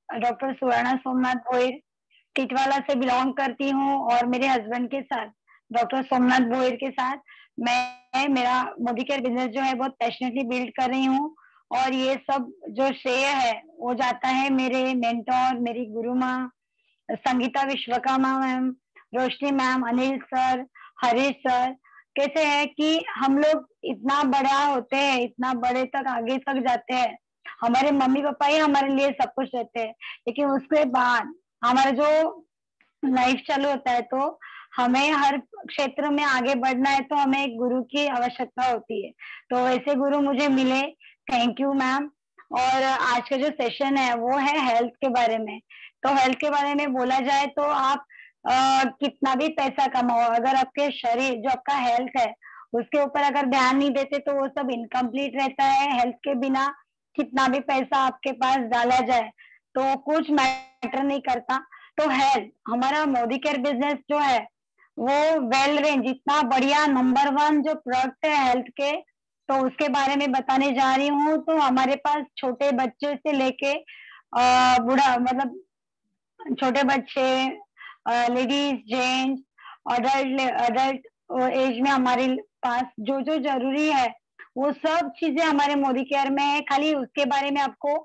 Doctor सुवर्णा सोमनाथ भोईर टिटवाला से belong करती हूँ और मेरे हस्बैंड के साथ डॉक्टर सोमनाथ भोईर के साथ मैं मेरा मोदी केयर बिजनेस जो है बहुत पैशनेटली बिल्ड कर रही हूँ। और ये सब जो श्रेय है वो जाता है मेरे मेंटोर, मेरी गुरु माँ Sangeeta Vishwakarma ma'am, Roshni ma'am, Anil sir, Harish sir. कैसे है कि हम लोग इतना बड़ा होते हैं, इतना बड़े तक आगे तक जाते हैं, हमारे मम्मी पापा ही हमारे लिए सब कुछ रहते हैं, लेकिन उसके बाद हमारा जो लाइफ चालू होता है तो हमें हर क्षेत्र में आगे बढ़ना है तो हमें एक गुरु की आवश्यकता होती है। तो वैसे गुरु मुझे मिले, थैंक यू मैम। और आज का जो सेशन है वो है हेल्थ के बारे में। तो हेल्थ के बारे में बोला जाए तो आप कितना भी पैसा कमाओ, अगर आपके शरीर जो आपका हेल्थ है उसके ऊपर अगर ध्यान नहीं देते तो वो सब इनकम्प्लीट रहता है। हेल्थ के बिना कितना भी पैसा आपके पास डाला जाए तो कुछ मैटर नहीं करता। तो हेल्थ, हमारा मोदी केयर बिजनेस जो है वो वेल रेंज इतना बढ़िया नंबर 1 जो प्रोडक्ट है हेल्थ के, तो उसके बारे में बताने जा रही हूँ। तो हमारे पास छोटे बच्चे से लेके बूढ़ा मतलब छोटे बच्चे, ladies, gents, adult adult age में हमारे पास जो जो जरूरी है वो सब चीजें हमारे मोदी केयर में है। खाली उसके बारे में आपको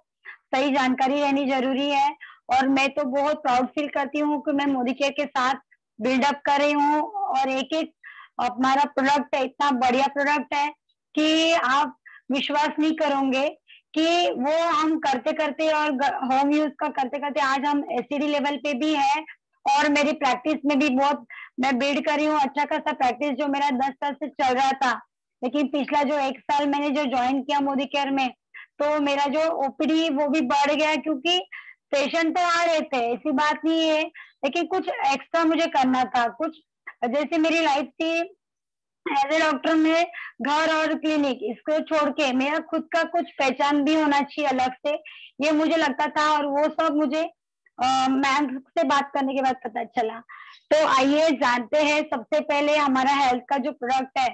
सही जानकारी रहनी जरूरी है। और मैं तो बहुत प्राउड फील करती हूँ कि मैं मोदी केयर के साथ बिल्डअप कर रही हूँ। और एक एक हमारा प्रोडक्ट है, इतना बढ़िया प्रोडक्ट है कि आप विश्वास नहीं करोगे कि वो हम करते करते और होम यूज का करते करते आज हम एसिडी लेवल पे भी है। और मेरी प्रैक्टिस में भी बहुत मैं बिल्ड कर रही हूँ अच्छा खासा प्रैक्टिस जो मेरा 10 साल से चल रहा था, लेकिन पिछला जो 1 साल मैंने जो ज्वाइन किया मोदी केयर में तो मेरा जो ओपीडी वो भी बढ़ गया, क्योंकि पेशेंट तो आ रहे थे, ऐसी बात नहीं है, लेकिन कुछ एक्स्ट्रा मुझे करना था। कुछ जैसे मेरी लाइफ थी एज ए डॉक्टर में, घर और क्लिनिक इसको छोड़ के मेरा खुद का कुछ पहचान भी होना चाहिए अलग से, ये मुझे लगता था। और वो सब मुझे मैम से बात करने के बाद पता चला। तो आइए जानते हैं सबसे पहले हमारा हेल्थ का जो प्रोडक्ट है।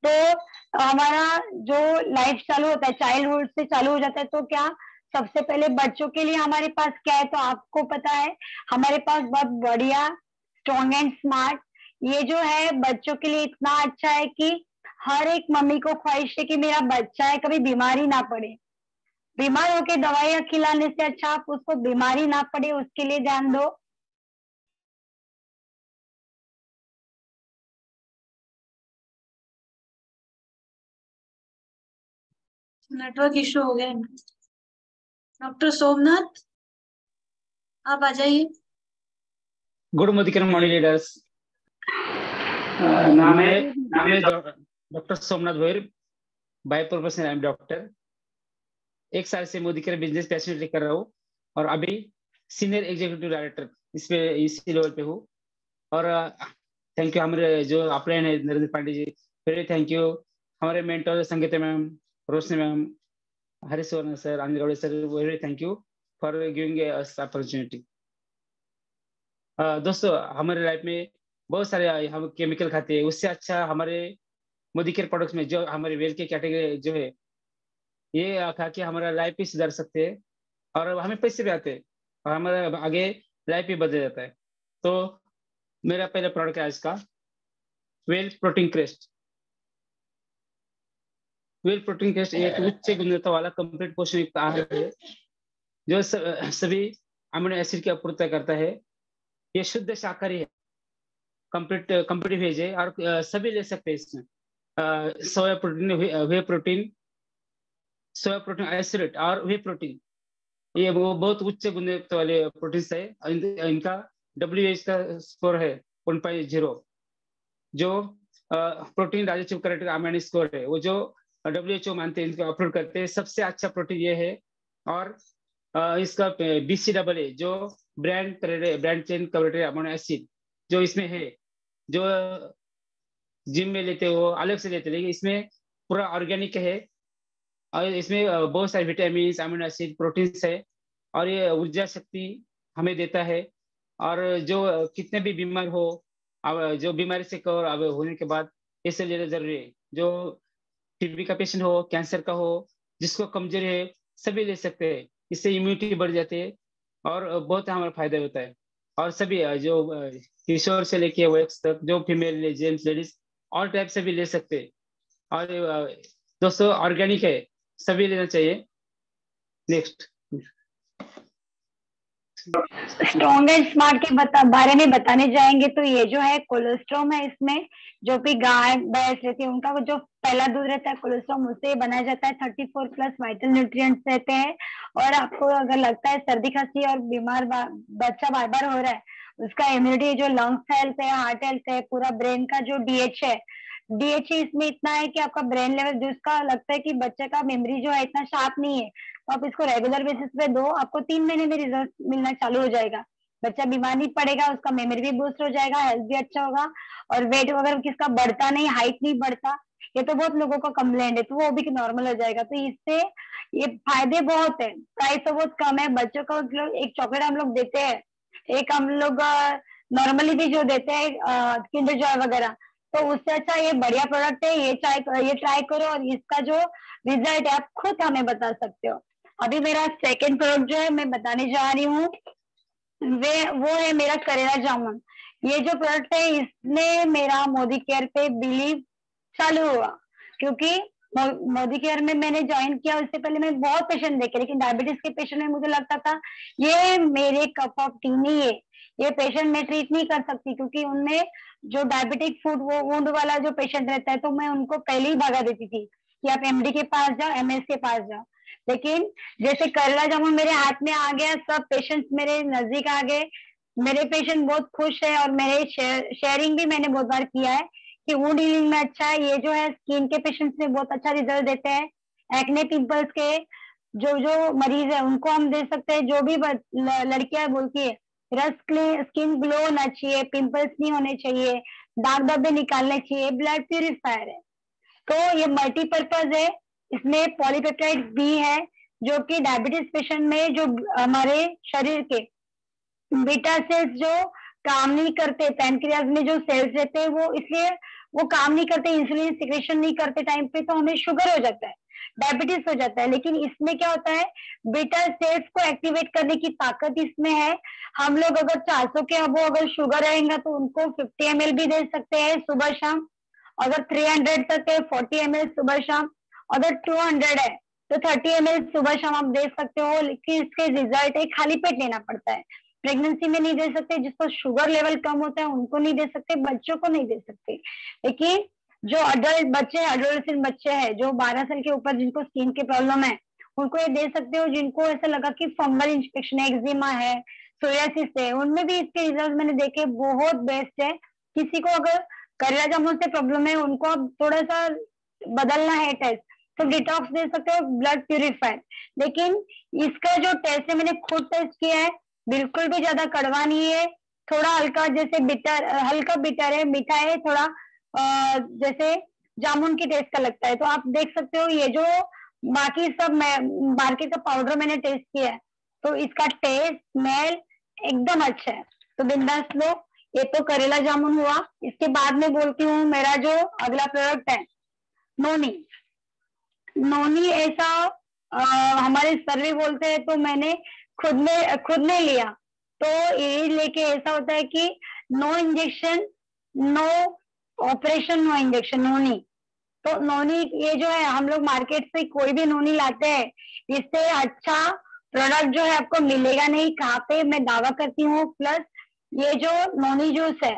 तो हमारा जो लाइफ चालू होता है चाइल्डहुड से चालू हो जाता है, तो क्या सबसे पहले बच्चों के लिए हमारे पास क्या है, तो आपको पता है हमारे पास बहुत बढ़िया स्ट्रॉन्ग एंड स्मार्ट ये जो है बच्चों के लिए इतना अच्छा है कि हर एक मम्मी को ख्वाहिश है कि मेरा बच्चा है कभी बीमारी ना पड़े। बीमार होके दवाइयां खिलाने से अच्छा आप उसको बीमारी ना पड़े उसके लिए ध्यान दो। नेटवर्क इशू हो गया। डॉक्टर सोमनाथ आप आ जाइए। Good Modi morning leaders. नाम है doctor Somnath Bhoir. By profession I am doctor. 1 साल से मोदी केयर बिजनेस पैशनेटली कर रहा हूँ और अभी सीनियर एग्जीक्यूटिव डायरेक्टर इसी लेवल पे हूँ। और थैंक यू हमारे जो अपलाइन है Narendra Pandey ji, very thank you. हमारे mentor Sangeeta ma'am, Roshni ma'am, Harish Verma sir, Anil Gaude sir, very thank you for giving us opportunity. दोस्तों हमारे लाइफ में बहुत सारे हम केमिकल खाते हैं, उससे अच्छा हमारे मोदी केयर प्रोडक्ट्स में जो हमारे वेल के कैटेगरी जो है ये खा के हमारा लाइफ भी सुधार सकते हैं और हमें पैसे भी आते हैं और हमारा आगे लाइफ भी बदल जाता है। तो मेरा पहला प्रोडक्ट है आज का well protein crest. Well protein crest एक उच्च गुणवत्ता वाला कंप्लीट पोषण युक्त आहार है जो सभी अमीनो एसिड की आपूर्ति करता है। ये शुद्ध शाकाहारी है, कंप्लीट वेज है और सभी ले सकते हैं इसमें। सोया प्रोटीन, वे प्रोटीन, सोया प्रोटीन आइसोलेट और वे प्रोटीन, ये वो बहुत उच्च गुणवत्ता वाले प्रोटीन्स है। इनका WH का स्कोर है 1.0, जो protein digestive correct amino score है वो जो WHO मानते हैं, इनको अपलोड करते हैं सबसे अच्छा प्रोटीन ये है। और इसका BCAA जो brand chain coverage amino acid जो इसमें है, जो जिम में लेते हो अलग से लेते, लेकिन इसमें पूरा ऑर्गेनिक है और इसमें बहुत सारे विटामिन, अमीनो एसिड, प्रोटीन्स है और ये ऊर्जा शक्ति हमें देता है। और जो कितने भी बीमार हो, अब जो बीमारी से कवर अब होने के बाद इसे लेना जरूरी है। जो टीबी का पेशेंट हो, कैंसर का हो, जिसको कमजोरी है, सभी ले सकते हैं। इससे इम्यूनिटी बढ़ जाती है और बहुत हमारा फायदा होता है। और सभी जो किशोर से लेके वयस्क तक, जो female gents ladies all type से भी ले सकते हैं। और दोस्तों ऑर्गेनिक है, सभी लेना चाहिए। नेक्स्ट, स्ट्रॉन्ग एंड स्मार्ट के बारे में बताने जाएंगे तो ये जो है कोलेस्ट्रॉम है, इसमें जो भी गाय भैंस रहती है उनका जो पहला दूध रहता है कोलेस्ट्रॉम, उससे बनाया जाता है। 34+ वाइटल न्यूट्रिएंट्स रहते हैं। और आपको अगर लगता है सर्दी खांसी और बीमार बच्चा बार बार हो रहा है, उसका इम्यूनिटी, जो लंग्स हेल्थ है, हार्ट हेल्थ है, पूरा ब्रेन का जो डीएच है, डीएच इसमें इतना है कि आपका ब्रेन लेवल, जिसका लगता है कि बच्चे का मेमोरी जो है इतना शार्प नहीं है, तो आप इसको रेगुलर बेसिस पे दो, आपको 3 महीने में रिजल्ट मिलना चालू हो जाएगा। बच्चा बीमार नहीं पड़ेगा, उसका मेमोरी भी बूस्ट हो जाएगा, हेल्थ भी अच्छा होगा, और वेट वगैरह किसका बढ़ता नहीं, हाइट नहीं बढ़ता, ये तो बहुत लोगों का कंप्लेंट है, तो वो भी नॉर्मल हो जाएगा। तो इससे ये फायदे बहुत है, प्राइस तो बहुत कम है। बच्चों को एक चॉकलेट हम लोग देते हैं, एक हम लोग नॉर्मली भी जो देते हैं किंडर जॉय वगैरह, तो उससे अच्छा ये बढ़िया प्रोडक्ट है, ये ट्राई करो, और इसका जो रिजल्ट है आप खुद हमें बता सकते हो। अभी मेरा सेकंड प्रोडक्ट जो है मैं बताने जा रही हूँ, वो है मेरा करेला जामुन। ये जो प्रोडक्ट है, इसने मेरा मोदी केयर पे बिलीव चालू हुआ, क्योंकि मोदी केयर में मैंने ज्वाइन किया, उससे पहले मैं बहुत पेशेंट देखे, लेकिन डायबिटीज के पेशेंट में मुझे लगता था ये मेरे कप ऑफ टी नहीं है, ये पेशेंट मैं ट्रीट नहीं कर सकती, क्योंकि उनमें जो डायबिटिक फूड वो वुंड वाला जो पेशेंट रहता है, तो मैं उनको पहले ही भगा देती थी कि आप एमडी के पास जाओ, एमएस के पास जाओ। लेकिन जैसे करेला जामुन मेरे हाथ में आ गया, सब पेशेंट्स मेरे नजदीक आ गए, मेरे पेशेंट बहुत खुश है, और मेरे शेयरिंग भी मैंने बहुत बार किया है कि वुंड हीलिंग में अच्छा है। ये जो है स्किन के पेशेंट्स में बहुत अच्छा रिजल्ट देते हैं। एक्ने पिंपल्स के जो जो मरीज है उनको हम दे सकते हैं। जो भी लड़कियां बोलती है स्किन ग्लो होना चाहिए, पिंपल्स नहीं होने चाहिए, दाग धब्बे निकालने चाहिए, ब्लड प्यूरिफायर है, तो ये मल्टीपर्पज है। इसमें पॉलीपेप्टाइड बी है, जो कि डायबिटीज पेशेंट में जो हमारे शरीर के बीटा सेल्स जो काम नहीं करते, पैनक्रियाज में जो सेल्स रहते हैं वो इसलिए वो काम नहीं करते, इंसुलिन सिक्रेशन नहीं करते टाइम पे, तो हमें शुगर हो जाता है, डायबिटीज हो जाता है। लेकिन इसमें क्या होता है, बीटा सेल्स को एक्टिवेट करने की ताकत इसमें है। हम लोग अगर 400 के अबो अगर शुगर रहेगा तो उनको 50 ml भी दे सकते हैं सुबह शाम, अगर 300 तक है 40 ml सुबह शाम, अगर 200 है तो 30 ml सुबह शाम आप दे सकते हो। लेकिन इसके रिजल्ट है खाली पेट लेना पड़ता है, प्रेगनेंसी में नहीं दे सकते, जिसको शुगर लेवल कम होता है उनको नहीं दे सकते, बच्चों को नहीं दे सकते। लेकिन जो अडल्ट बच्चे, एडोलेसेंट बच्चे हैं जो 12 साल के ऊपर, जिनको स्किन की प्रॉब्लम है, उनको ये दे सकते हो। जिनको ऐसा लगा कि फंगल इंफेक्शन है, एक्जिमा है, सोरियासिस है, उनमें भी इसके रिजल्ट मैंने देखे बहुत बेस्ट है। किसी को अगर करेला जामुन से प्रॉब्लम है, उनको अब थोड़ा सा बदलना है टेस्ट, तो डिटॉक्स दे सकते हो, ब्लड प्यूरिफायर। लेकिन इसका जो टेस्ट है मैंने खुद टेस्ट किया है, बिल्कुल भी ज्यादा कड़वा नहीं है, थोड़ा हल्का जैसे बिटर, हल्का बिटर है, मीठा है, थोड़ा जैसे जामुन की टेस्ट का लगता है। तो आप देख सकते हो, ये जो बाकी सब मार्केट का पाउडर मैंने टेस्ट किया है, तो इसका टेस्ट स्मेल एकदम अच्छा है। तो बिंदास लो। ये तो करेला जामुन हुआ। इसके बाद में बोलती हूँ मेरा जो अगला प्रोडक्ट है नोनी। नोनी ऐसा हमारे सर्वे बोलते हैं, तो मैंने खुद ने लिया। तो ये लेके ऐसा होता है कि no injection, no operation, no injection, noni. तो नोनी ये जो है, हम लोग मार्केट से कोई भी नोनी लाते हैं, इससे अच्छा प्रोडक्ट जो है आपको मिलेगा नहीं। कहाँ पे मैं दावा करती हूँ। प्लस ये जो नोनी जूस है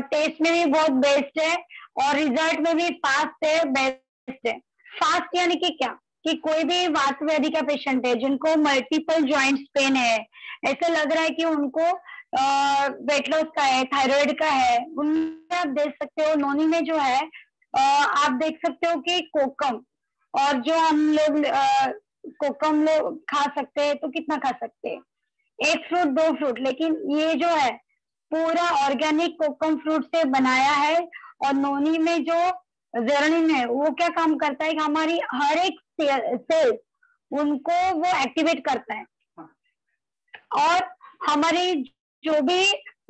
टेस्ट में भी बहुत बेस्ट है, और रिजल्ट में भी फास्ट है, बेस्ट है। फास्ट यानी कि क्या, कि कोई भी वात व्याधि का पेशेंट है, जिनको मल्टीपल जॉइंट्स पेन है, ऐसा लग रहा है कि उनको वेट लॉस का है, थायराइड का है, उनमें आप देख सकते हो। नोनी में जो है आप देख सकते हो कि कोकम, और जो हम लोग कोकम लोग खा सकते हैं, तो कितना खा सकते हैं, 1 फ्रूट 2 फ्रूट। लेकिन ये जो है पूरा ऑर्गेनिक कोकम फ्रूट से बनाया है। और नोनी में जो जेरोनिन है वो क्या काम करता है कि हमारी हर एक सेल उनको वो एक्टिवेट करता है, और हमारी जो भी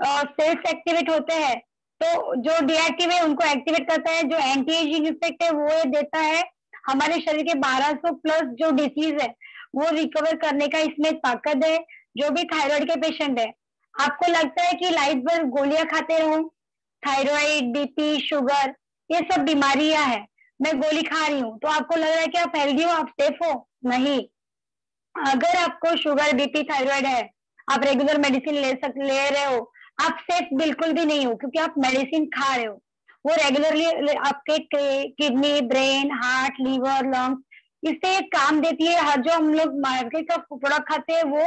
सेल्स एक्टिवेट होते हैं, तो जो डीएक्टिव है उनको एक्टिवेट करता है। जो एंटी एजिंग इफेक्ट है वो देता है। हमारे शरीर के 1200 प्लस जो डिसीज है वो रिकवर करने का इसमें ताकत है। जो भी थायराइड के पेशेंट है, आपको लगता है कि लाइफ भर गोलियां खाते रहो, थायराइड, बीपी, शुगर, ये सब बीमारियां है, मैं गोली खा रही हूँ, तो आपको लग रहा है कि आप हेल्दी हो, आप सेफ हो? नहीं। अगर आपको शुगर, बीपी, थायराइड है, आप रेगुलर मेडिसिन ले रहे हो, आप सेफ बिल्कुल भी नहीं हो, क्योंकि आप मेडिसिन खा रहे हो। वो रेगुलरली आपके kidney, brain, heart, liver, lungs, इससे काम देती है। हर जो हम लोग मार्केट का प्रोडक्ट खाते हैं वो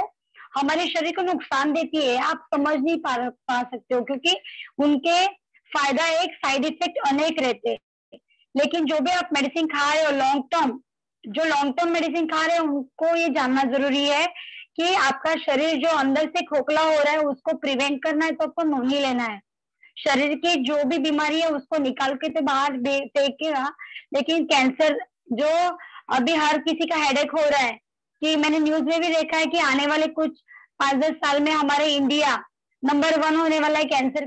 हमारे शरीर को नुकसान देती है, आप समझ नहीं पा सकते हो, क्योंकि उनके फायदा एक, साइड इफेक्ट अनेक रहते हैं। लेकिन जो भी आप मेडिसिन खा रहे हो लॉन्ग टर्म, जो लॉन्ग टर्म मेडिसिन खा रहे हो, उनको ये जानना जरूरी है कि आपका शरीर जो अंदर से खोखला हो रहा है उसको प्रिवेंट करना है, तो आपको नोनी लेना है। शरीर की जो भी बीमारी है उसको निकाल के तो बाहर फेंकेगा, लेकिन कैंसर जो अभी हर किसी का हेडेक हो रहा है, कि मैंने न्यूज में भी देखा है कि आने वाले कुछ 5-10 साल में हमारे इंडिया नंबर 1 होने वाला है कैंसर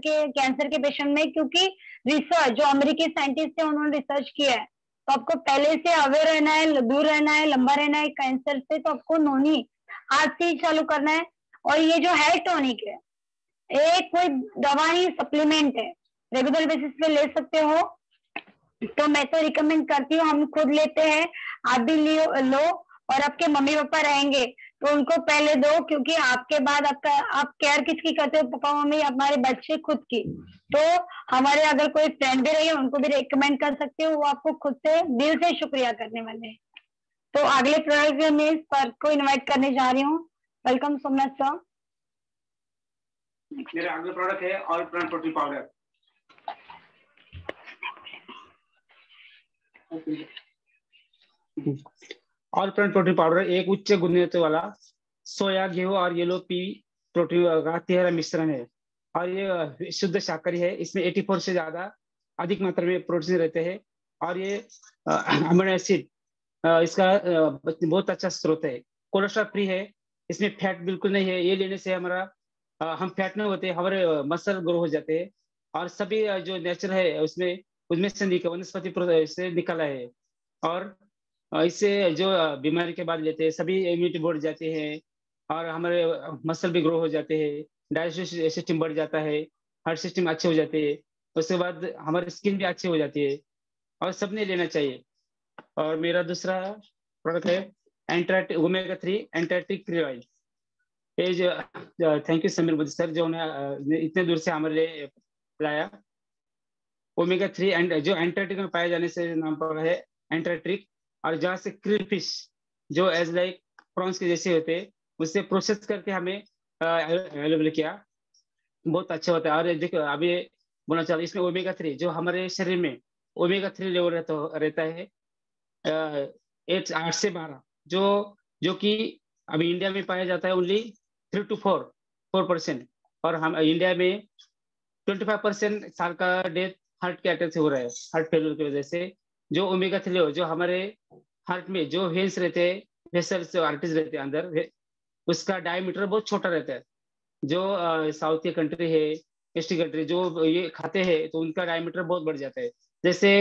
के पेशेंट में, क्योंकि रिसर्च जो अमेरिकी साइंटिस्ट है उन्होंने रिसर्च किया है। तो आपको पहले से अवेयर रहना है, दूर रहना है, लंबा रहना है कैंसर से, तो आपको नोनी आज से ही चालू करना है। और ये जो हेयर टॉनिक है, एक कोई दवा ही सप्लीमेंट है, रेगुलर बेसिस पे ले सकते हो। तो मैं तो रिकमेंड करती हूँ, हम खुद लेते हैं, आप भी लो, और आपके मम्मी पापा रहेंगे तो उनको पहले दो, क्योंकि आपके बाद आप केयर किसकी करते हो? पापा मम्मी, हमारे बच्चे खुद की। तो हमारे अगर कोई फ्रेंड भी रही उनको भी रिकमेंड कर सकते हो, वो आपको खुद से दिल से शुक्रिया करने वाले हैं। तो अगले प्रोडक्ट में इस पर को इन्वाइट करने जा रही हूँ। Welcome Somnath sir. मेरा अगला प्रोडक्ट है all plant protein powder. All plant protein powder एक उच्च गुणवत्ता वाला सोया, गेहूं और येलो पी प्रोटीन का तिहरा मिश्रण है, और ये शुद्ध शाकाहारी है। इसमें 84 से ज्यादा अधिक मात्रा में प्रोटीन रहते हैं, और ये अमीनो एसिड इसका बहुत अच्छा स्रोत है। कोलेस्ट्रॉल फ्री है, इसमें फैट बिल्कुल नहीं है। ये लेने से हमारा हम फैट नहीं होते, हमारे मसल ग्रो हो जाते हैं, और सभी जो नेचर है उसमें से वनस्पति से निकला है। और इससे जो बीमारी के बाद लेते हैं सभी इम्यूनिटी बढ़ जाते हैं, और हमारे मसल भी ग्रो हो जाते हैं, डाइजेस्टिव सिस्टम बढ़ जाता है, हार्ट सिस्टम अच्छे हो जाते हैं, उसके बाद हमारी स्किन भी अच्छी हो जाती है, और सबने लेना चाहिए। और मेरा दूसरा प्रोडक्ट है ओमेगा 3 एंटार्क्टिक क्रील ऑयल। ये जो thank you Sameer Modi sir, जो उन्हें इतने दूर से हमारे लिए लाया। ओमेगा 3 एंड जो एंटार्क्टिक में पाए जाने से नाम पड़ा है एंटार्क्टिक, और जहाँ से क्रिल फिश जो एज लाइक प्रॉन्स के जैसे होते हैं, उससे प्रोसेस करके हमें अवेलेबल किया, बहुत अच्छा होता है। और देखो अभी बोलना चाहता हूँ, इसमें ओमेगा 3 जो हमारे शरीर में ओमेगा 3 लेवल रहता है 8 से 12, जो कि अभी इंडिया में पाया जाता है ओनली 3 to 4%, और हम इंडिया में 25% साल का डेथ हार्ट के अटैक से हो रहा है, हार्ट फेलियर की वजह से। जो ओमेगा 3 जो हमारे हार्ट में जो वेन्स रहते हैं, वेसल्स आर्टरीज रहते हैं अंदर, उसका डायमीटर बहुत छोटा रहता है। जो साउथ की कंट्री है, ईस्ट कंट्री जो ये खाते हैं, तो उनका डायमीटर बहुत बढ़ जाता है। जैसे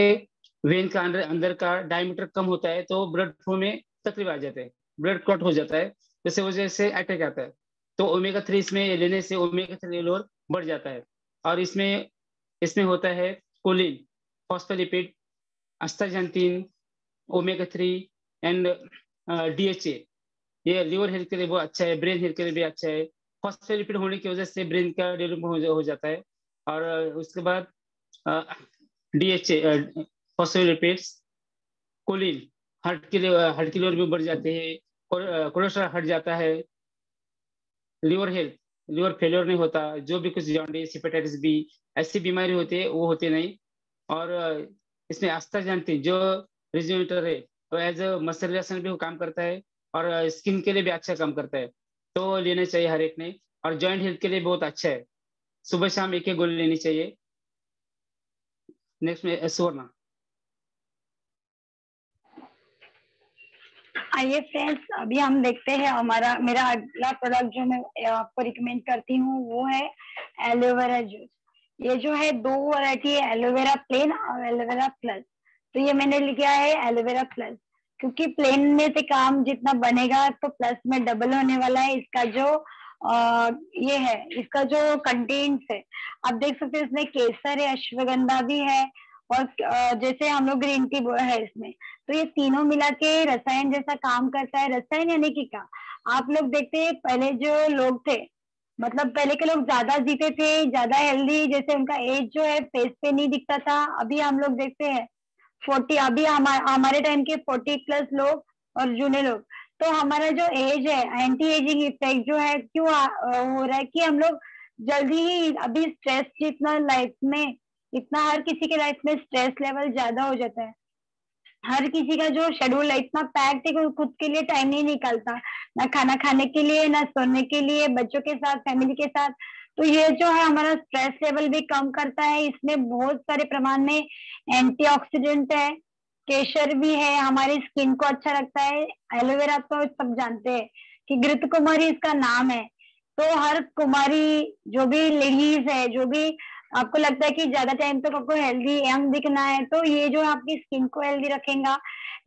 वेन का अंदर का डायमीटर कम होता है तो ब्लड फ्लो में तकलीफ आ जाता है, ब्लड क्लॉट हो जाता है, जिससे वजह से अटैक आता है। तो ओमेगा 3 इसमें लेने से ओमेगा 3 लेवल बढ़ जाता है। और इसमें होता है choline, phospholipid, astaxanthin, omega 3 and DHA। ये लिवर हेल्थ के लिए बहुत अच्छा है, ब्रेन हेल्थ के लिए भी अच्छा है। फॉस्फोलिपिड होने की वजह से ब्रेन का डेवलपमेंट हो जाता है। और उसके बाद DHA फॉस्फोलिपिड्स, कोलिन हार्ट के लेवल भी बढ़ जाते हैं, कोलेस्ट्रॉल हट जाता है, लिवर हेल्थ, लिवर फेलियर नहीं होता, जो भी कुछ जॉन्डिस, हेपेटाइटिस बी ऐसी बीमारी होती है वो होती नहीं। और इसमें आस्थाक्सांथिन जो रिजुविनेटर है, तो एज अ मसल रिलैक्सेशन भी काम करता है, और स्किन के लिए भी अच्छा काम करता है, तो लेना चाहिए हर एक ने। और जॉइंट हेल्थ के लिए बहुत अच्छा है, सुबह शाम एक गोली लेनी चाहिए। नेक्स्ट में सुवर्णा। आइए फ्रेंड्स, अभी हम देखते हैं मेरा अगला प्रोडक्ट जो मैं आपको रिकमेंड करती हूँ वो है एलोवेरा जूस। ये जो है 2 वैरायटी है, एलोवेरा प्लेन और एलोवेरा प्लस। तो ये मैंने लिखा है एलोवेरा प्लस, क्योंकि प्लेन में से काम जितना बनेगा तो प्लस में डबल होने वाला है। इसका जो ये है इसका जो कंटेंट्स है, आप देख सकते हैं इसमें केसर है, अश्वगंधा भी है, और जैसे हम लोग ग्रीन टी है इसमें। तो ये तीनों मिला के रसायन जैसा काम करता है। रसायन यानी कि क्या, आप लोग देखते हैं पहले जो लोग थे, मतलब पहले के लोग ज्यादा जीते थे, ज्यादा हेल्दी, जैसे उनका एज जो है फेस पे नहीं दिखता था। अभी हम लोग देखते हैं 40, अभी हमारे टाइम के 40+ लोग और जूने लोग, तो हमारा जो एज है, एंटी एजिंग इफेक्ट जो है क्यों हो रहा है कि हम लोग जल्दी ही, अभी स्ट्रेस जितना लाइफ में, इतना हर किसी के लाइफ में स्ट्रेस लेवल ज्यादा हो जाता है। हर किसी का जो शेड्यूल है इतना पैक्ड है कि खुद के लिए टाइम नहीं निकलता, ना खाना खाने के लिए, ना सोने के लिए, बच्चों के साथ, फैमिली के साथ। तो ये जो है हमारा स्ट्रेस लेवल भी कम करता है। इसमें बहुत सारे प्रमाण में एंटीऑक्सीडेंट है, केसर भी है, हमारी स्किन को अच्छा रखता है। एलोवेरा तो सब जानते हैं कि घृत कुमारी इसका नाम है। तो हर कुमारी, जो भी लेडीज है, जो भी आपको लगता है कि ज्यादा टाइम तक आपको हेल्दी यंग दिखना है, तो ये जो आपकी स्किन को हेल्दी रखेगा,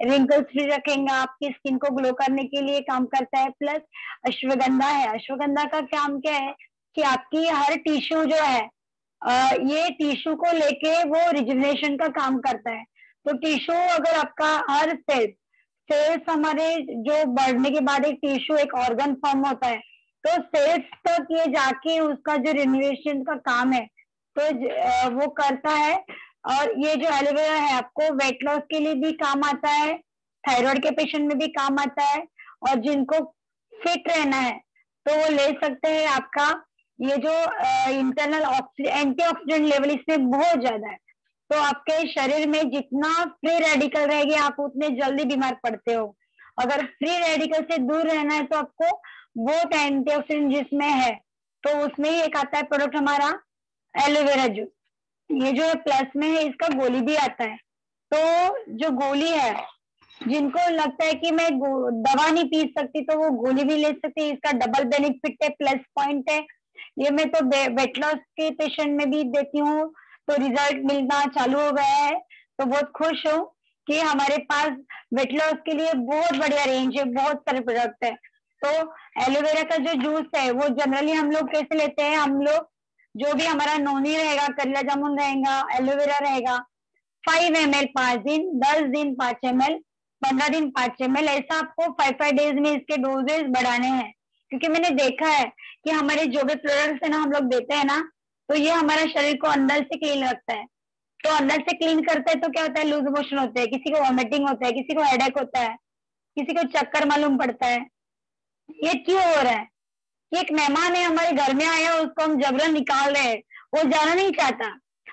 रिंकल्स फ्री रखेगा, आपकी स्किन को ग्लो करने के लिए काम करता है। प्लस अश्वगंधा है, अश्वगंधा का काम क्या है कि आपकी हर टिश्यू जो है, ये टिश्यू को लेके वो रिजुवनेशन का काम करता है। तो टिश्यू अगर आपका हर सेल्स हमारे जो बढ़ने के बाद एक टिश्यू, एक ऑर्गन फॉर्म होता है, तो सेल्स तक ये जाके उसका जो रिन्यूएशन का काम है तो वो करता है। और ये जो एलोवेरा है आपको वेट लॉस के लिए भी काम आता है, थायराइड के पेशेंट में भी काम आता है, और जिनको फिट रहना है तो वो ले सकते हैं। आपका ये जो इंटरनल एंटीऑक्सीडेंट लेवल इसमें बहुत ज्यादा है, तो आपके शरीर में जितना फ्री रेडिकल रहेगी आप उतने जल्दी बीमार पड़ते हो। अगर फ्री रेडिकल से दूर रहना है तो आपको वो एंटीऑक्सीडेंट जिसमें है, तो उसमें ही एक आता है प्रोडक्ट हमारा एलोवेरा जूस। ये जो है प्लस में है, इसका गोली भी आता है। तो जो गोली है, जिनको लगता है कि मैं दवा नहीं पी सकती तो वो गोली भी ले सकती है। इसका डबल बेनिफिट है, प्लस पॉइंट है। ये मैं तो वेट लॉस के पेशेंट में भी देती हूँ, तो रिजल्ट मिलना चालू हो गया है। तो बहुत खुश हूँ कि हमारे पास वेट लॉस के लिए बहुत बढ़िया रेंज है, बहुत सारे प्रोडक्ट है। तो एलोवेरा का जो जूस है वो जनरली हम लोग कैसे लेते हैं, हम लोग जो भी हमारा नोनी रहेगा, करेला जामुन रहेगा, एलोवेरा रहेगा, 5 ml 5 दिन, 10 दिन 5 ml, 15 दिन 5 ml, ऐसा आपको 5 डेज में इसके डोजेज बढ़ाने हैं। क्योंकि मैंने देखा है कि हमारे जो भी प्रोडक्ट्स है ना हम लोग देते हैं ना, तो ये हमारा शरीर को अंदर से क्लीन रखता है। तो अंदर से क्लीन करता है तो क्या होता है, लूज मोशन होते हैं, किसी को वॉमिटिंग होता है, किसी को हेडेक होता है, किसी को चक्कर मालूम पड़ता है। ये क्यों हो रहा है? एक मेहमान है हमारे घर में आया, उसको हम जबरन निकाल रहे हैं, वो जाना नहीं चाहता,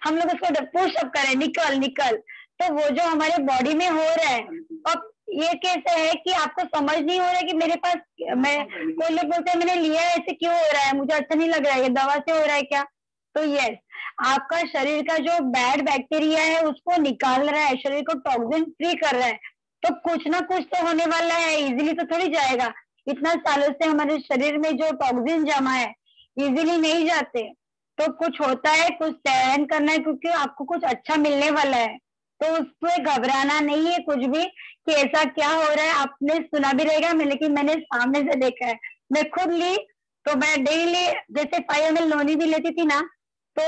हम लोग उसको पुशअप करें, निकल निकल। तो वो जो हमारे बॉडी में हो रहा है, अब ये कैसे है कि आपको समझ नहीं हो रहा है कि मेरे पास, मैं कोई लोग बोलते हैं मैंने लिया है, ऐसे क्यों हो रहा है, मुझे अच्छा नहीं लग रहा है, ये दवा से हो रहा है क्या? तो यस, आपका शरीर का जो बैड बैक्टीरिया है उसको निकाल रहा है, शरीर को टॉक्सिन फ्री कर रहा है। तो कुछ ना कुछ तो होने वाला है, इजीली तो थोड़ी जाएगा। इतना सालों से हमारे शरीर में जो टॉक्सिन जमा है इजीली नहीं जाते, तो कुछ होता है, कुछ सहन करना है, क्योंकि आपको कुछ अच्छा मिलने वाला है। तो उसमें घबराना नहीं है कुछ भी कि ऐसा क्या हो रहा है। आपने सुना भी रहेगा, लेकिन मैंने सामने से देखा है, मैं खुद ली, तो मैं डेली जैसे 5 ml नोनी भी लेती थी ना, तो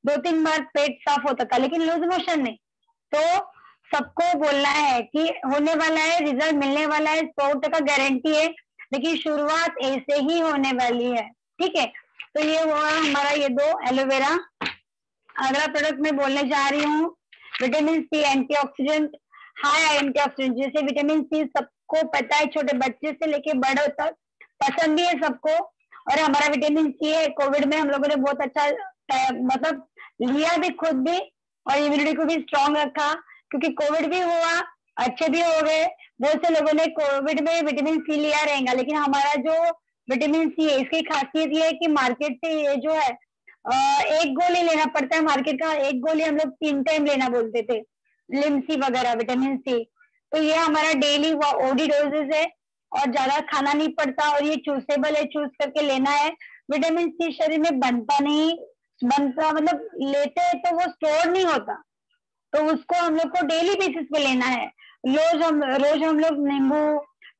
2-3 बार पेट साफ होता था, लेकिन लूज मोशन नहीं। तो सबको बोलना है कि होने वाला है, रिजल्ट मिलने वाला है, 100% गारंटी है, लेकिन शुरुआत ऐसे ही होने वाली है। ठीक है, तो ये हुआ हमारा ये 2 एलोवेरा। अगला प्रोडक्ट मैं बोलने जा रही हूँ vitamin C antioxidant, high antioxidant. जैसे विटामिन सी सबको पता है, छोटे बच्चे से लेके बड़ों तक पसंद भी है सबको, और हमारा विटामिन सी है। कोविड में हम लोगों ने बहुत अच्छा मतलब लिया भी खुद भी, और इम्यूनिटी को भी स्ट्रांग रखा, क्योंकि कोविड भी हुआ, अच्छे भी हो गए। बहुत से लोगों ने कोविड में विटामिन सी लिया रहेगा, लेकिन हमारा जो विटामिन सी है इसकी खासियत ये है कि मार्केट से ये जो है एक गोली लेना पड़ता है, मार्केट का एक गोली हम लोग 3 टाइम लेना बोलते थे, लिमसी वगैरह विटामिन सी। तो ये हमारा डेली ओडी डोजेस है, और ज्यादा खाना नहीं पड़ता, और ये चूसेबल है, चूज करके लेना है। विटामिन सी शरीर में बनता नहीं, बनता मतलब लेते हैं तो वो स्टोर नहीं होता, तो उसको हम लोग को डेली बेसिस पे लेना है। रोज हम लोग नींबू,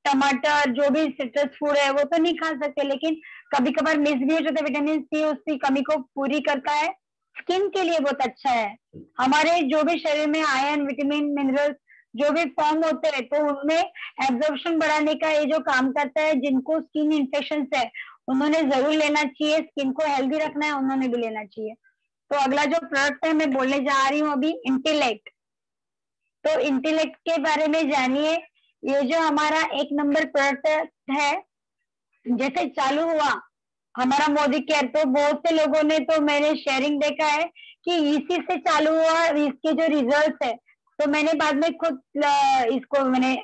टमाटर, जो भी सिट्रस फूड है वो तो नहीं खा सकते, लेकिन कभी कभार मिस भी हो जाता है, विटामिन सी उसकी कमी को पूरी करता है। स्किन के लिए बहुत अच्छा है। हमारे जो भी शरीर में आयरन, विटामिन, मिनरल्स जो भी फॉर्म होते हैं तो उनमें एब्जॉर्प्शन बढ़ाने का ये जो काम करता है। जिनको स्किन इन्फेक्शन है उन्होंने जरूर लेना चाहिए, स्किन को हेल्दी रखना है उन्होंने भी लेना चाहिए। तो अगला जो प्रोडक्ट है मैं बोलने जा रही हूँ अभी, इंटेलेक्ट। तो इंटेलेक्ट के बारे में जानिए। ये जो हमारा 1 नंबर प्रोडक्ट है, जैसे चालू हुआ हमारा मोदी केयर तो बहुत से लोगों ने, तो मैंने शेयरिंग देखा है कि इसी से चालू हुआ, इसके जो रिजल्ट है तो मैंने बाद में खुद इसको मैंने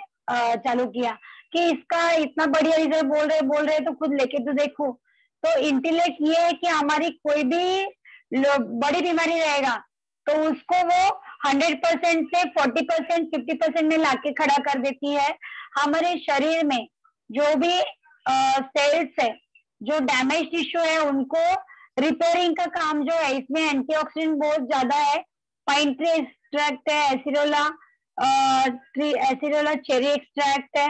चालू किया कि इसका इतना बढ़िया रिजल्ट बोल रहे तो खुद लेके तो देखो। तो इंटेलेक्ट ये है कि हमारी कोई भी बड़ी बीमारी रहेगा तो उसको वो 100% से 40%, 50% में लाके खड़ा कर देती है। हमारे शरीर में जो भी सेल्स है, जो डैमेज टिश्यू है, उनको रिपेयरिंग का काम जो है, इसमें एंटीऑक्सीडेंट बहुत ज्यादा है। पाइन ट्री एक्सट्रैक्ट है, एसिडोला चेरी एक्सट्रैक्ट है,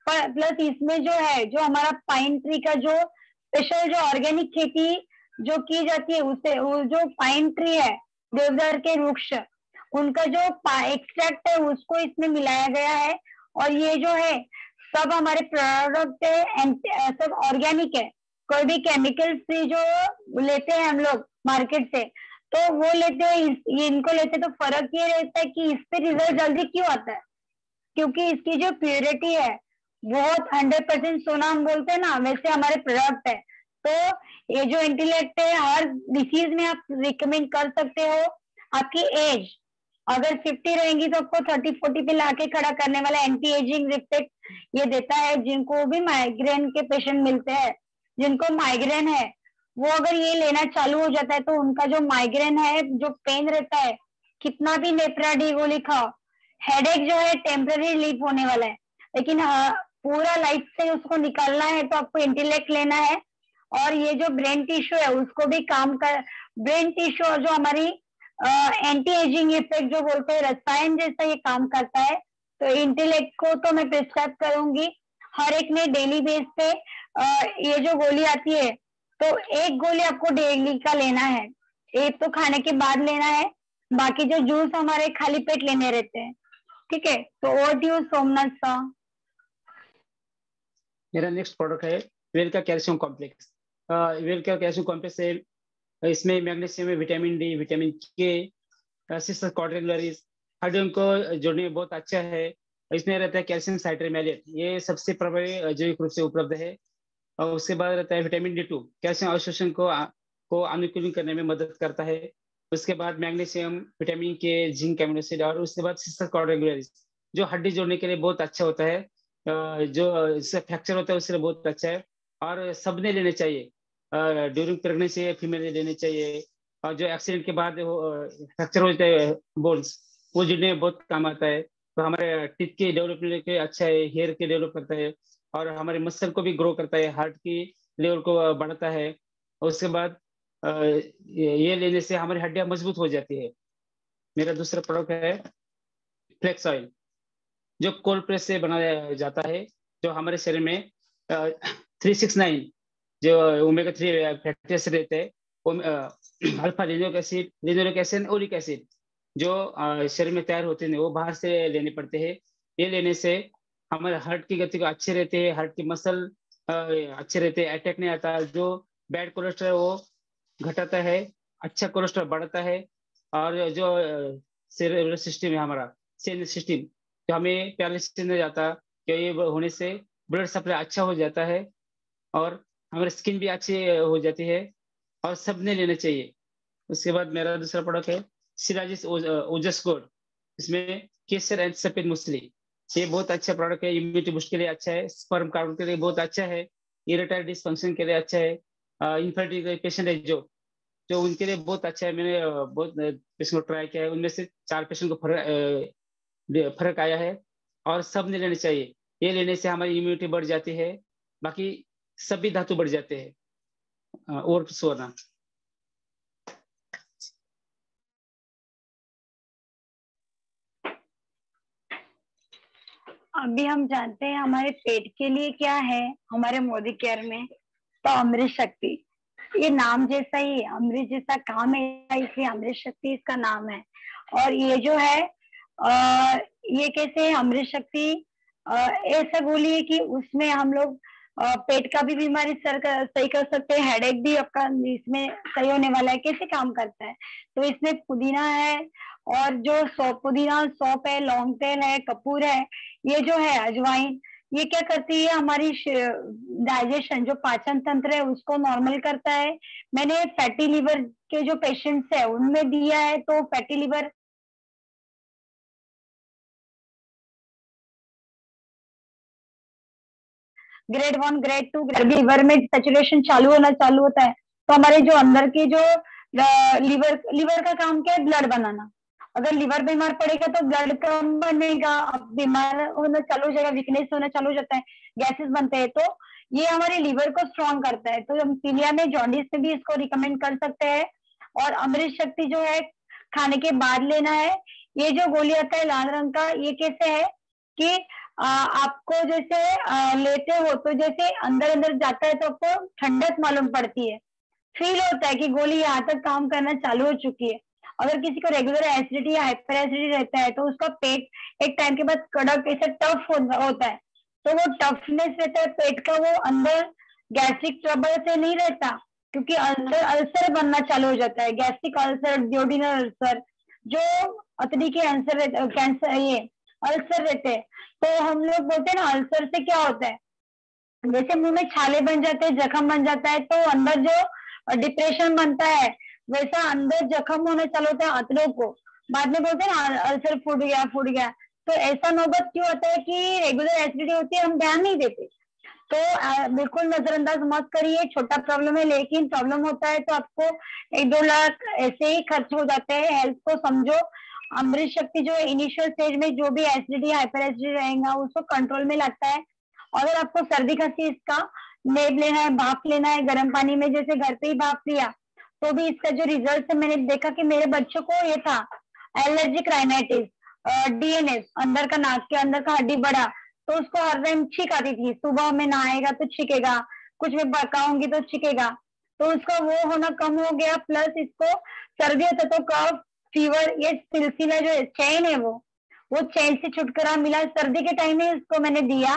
प्लस इसमें जो है जो हमारा पाइन ट्री का जो स्पेशल जो ऑर्गेनिक खेती जो की जाती है उससे, वो जो पाइन ट्री है, देवदार के वृक्ष, उनका जो एक्सट्रैक्ट है उसको इसमें मिलाया गया है। और ये जो है सब हमारे प्रोडक्ट है, सब ऑर्गेनिक है। कोई भी केमिकल फ्री जो लेते हैं हम लोग मार्केट से तो वो लेते हैं, ये इनको लेते तो फर्क ये रहता है कि इस पे रिजल्ट जल्दी क्यों आता है, क्योंकि इसकी जो प्योरिटी है बहुत 100% सोना हम बोलते हैं ना, वैसे हमारे प्रोडक्ट है। तो ये जो इंटेलेक्ट है हर डिसीज में आप रिकमेंड कर सकते हो। आपकी एज अगर 50 रहेंगी तो आपको 30-40 पे लाके खड़ा करने वाला एंटी एजिंग इफेक्ट ये देता है। जिनको भी माइग्रेन के पेशेंट मिलते हैं, जिनको माइग्रेन है, वो अगर ये लेना चालू हो जाता है तो उनका जो माइग्रेन है, जो पेन रहता है, कितना भी नेप्रा डी गोली खाओ, हेडेक जो है टेम्पररी रिलीफ होने वाला है। लेकिन पूरा लाइफ से उसको निकालना है तो आपको इंटेलेक्ट लेना है। और ये जो ब्रेन टिश्यू है उसको भी काम कर, ब्रेन टिश्यू और जो हमारी एंटी एजिंग इफेक्ट जो बोलते हैं रसायन जैसा ये काम करता है। तो इंटेलेक्ट को तो मैं प्रिस्क्राइब करूंगी हर एक ने डेली बेस पे। ये जो गोली आती है तो एक गोली आपको डेली का लेना है, एक तो खाने के बाद लेना है, बाकी जो जूस हमारे खाली पेट लेने रहते हैं। ठीक है, तो ओवर टू यू सोमनाथ सा। मेरा नेक्स्ट प्रोडक्ट है वेल का कैल्शियम कॉम्प्लेक्स। वेल का कैल्शियम कॉम्प्लेक्स है, इसमें मैग्नीशियम है, विटामिन डी, विटामिन के, सिस्टर क्वाड्रिंगुलरिस, हड्डियों को जोड़ने में बहुत अच्छा है। इसमें रहता है कैल्शियम साइट्रेमेलेट, ये सबसे प्रभावी जैविक रूप से उपलब्ध है। और उसके बाद रहता है विटामिन D2, कैल्शियम अवशोषण को अनुकूलन करने में मदद करता है। उसके बाद मैग्नीशियम, विटामिन के, जिंक, एमिनो एसिड, और उसके बाद सिस्टर क्वाड्रिंगुलरिस जो हड्डी जोड़ने के लिए बहुत अच्छा होता है। जो इससे फ्रैक्चर होता है उससे बहुत अच्छा है और सबने लेने चाहिए। ड्यूरिंग प्रेगनेंसी फीमेल ने लेने चाहिए। और जो एक्सीडेंट के बाद फ्रैक्चर हो जाता है बोन्स, वो जुड़ने में बहुत काम आता है। तो हमारे टीथ के डेवलपमेंट के अच्छा है, हेयर के डेवलप करता है और हमारे मसल को भी ग्रो करता है, हार्ट की लेवल को बढ़ाता है। उसके बाद ये लेने से हमारी हड्डियां मजबूत हो जाती है। मेरा दूसरा प्रोडक्ट है फ्लेक्स ऑयल, जो कोल्ड प्रेस से बनाया जाता है, जो हमारे शरीर में 369 जो ओमेगा 3 फैटी एसिड रहते हैं, alpha linoleic acid, oleic acid, जो शरीर में तैयार होते हैं वो बाहर से लेने पड़ते हैं। ये लेने से हमारे हार्ट की गति को अच्छे रहते हैं, हार्ट की मसल अच्छे रहते हैं, अटैक नहीं आता। जो बैड कोलेस्ट्रॉल वो घटाता है, अच्छा कोलेस्ट्रॉल बढ़ाता है। और जो सेरेब्रल सिस्टम है हमारा, सेल सिस्टम, जो हमें पैरालिसिस नहीं जाता, कि ये होने से ब्लड सप्लाई अच्छा हो जाता है और हमारी स्किन भी अच्छी हो जाती है और सबने लेना चाहिए। उसके बाद मेरा दूसरा प्रोडक्ट है सिराजिस ओजस गोल्ड, इसमें केसर एंड सफेद मूसली। ये बहुत अच्छा प्रोडक्ट है, इम्यूनिटी बूस्ट के लिए अच्छा है, स्पर्म काउंट के लिए बहुत अच्छा है, इरेक्टाइल डिसफंक्शन के लिए अच्छा है, इनफर्टिलिटी पेशेंट है जो जो उनके लिए बहुत अच्छा है। मैंने बहुत पेशेंट को ट्राई किया है, उनमें से 4 पेशेंट को फर्क आया है और सब ने लेने चाहिए। ये लेने से हमारी इम्यूनिटी बढ़ जाती है, बाकी सभी धातु बढ़ जाते हैं। और सोना अभी हम जानते हैं हमारे पेट के लिए क्या है हमारे मोदी केयर में। तो अमृत शक्ति, ये नाम जैसा ही अमृत जैसा काम है, इसलिए अमृत शक्ति इसका नाम है। और ये जो है ये कैसे अमृत शक्ति ऐसा गोली है कि उसमें हम लोग पेट का भी बीमारी सही कर सकते हैं, हेडेक भी आपका इसमें सही होने वाला है। कैसे काम करता है, तो इसमें पुदीना है और जो पुदीना, सौंफ है, लौंग तेल है, कपूर है, ये जो है अजवाइन, ये क्या करती है, हमारी डाइजेशन जो पाचन तंत्र है उसको नॉर्मल करता है। मैंने फैटी लिवर के जो पेशेंट्स है उनमें दिया है, तो fatty liver grade 1, grade 2, liver में सैचुरेशन चालू होता है। तो हमारे जो अंदर के जो लिवर का काम क्या है, ब्लड बनाना। अगर लिवर बीमार पड़ेगा तो ब्लड कम बनेगा, बीमार होना चालू हो जाएगा, वीकनेस होना चालू हो जाता है, गैसेस बनते हैं। तो ये हमारे लिवर को स्ट्रॉन्ग करता है। तो हम पीलिया में, जॉन्डिस में भी इसको रिकमेंड कर सकते हैं। और अमृत शक्ति जो है खाने के बाद लेना है। ये जो गोली आता है लाल रंग का, ये कैसे है कि आपको जैसे लेते हो तो जैसे अंदर अंदर जाता है तो आपको ठंडक मालूम पड़ती है, फील होता है कि गोली यहाँ तक काम करना चालू हो चुकी है। अगर किसी को रेगुलर एसिडिटी या हाइपर एसिडिटी रहता है तो उसका पेट एक टाइम के बाद कड़क ऐसा टफ होता है, तो वो टफनेस रहता है पेट का, वो अंदर गैस्ट्रिक ट्रबल से नहीं रहता, क्योंकि अंदर अल्सर बनना चालू हो जाता है, गैस्ट्रिक अल्सर, ड्यूडिनल अल्सर, जो अतड़ी के अल्सर, कैंसर, ये अल्सर रहते हैं। तो हम लोग बोलते हैं ना, अल्सर से क्या होता है, जैसे मुंह में छाले बन जाते हैं, जख्म बन जाता है, तो अंदर जो डिप्रेशन बनता है वैसा अंदर जख्म होने चालू होता है अतड़ों को। बाद में बोलते हैं ना अल्सर फूट गया। तो ऐसा नौबत क्यों होता है कि रेगुलर एसिडिटी होती है, हम ध्यान नहीं देते। तो बिल्कुल नजरअंदाज मत करिए, छोटा प्रॉब्लम है, लेकिन प्रॉब्लम होता है तो आपको 1-2 लाख ऐसे ही खर्च हो जाते हैं। हेल्थ को समझो। अमृत शक्ति जो इनिशियल स्टेज में जो भी एसिडिटी, हाइपर एसिडिटी रहेगा उसको कंट्रोल में लाता है। और अगर आपको सर्दी खांसी, इसका नेब लेना है, भाप लेना है गर्म पानी में, जैसे घर पे ही भाप लिया, तो भी इसका जो रिजल्ट है, मैंने देखा कि मेरे बच्चों को ये था एलर्जिक राइनाइटिस, डीएनएस, अंदर का नाक के अंदर का हड्डी बड़ा, तो उसको हर टाइम छींक आती थी, सुबह में नहाएगा तो छिकेगा, कुछ में पकाऊंगी तो छिकेगा, तो उसका वो होना कम हो गया। प्लस इसको सर्दी होता तो कफ, फीवर, ये सिलसिला जो चेन है वो चेन से छुटकारा मिला। सर्दी के टाइम में इसको मैंने दिया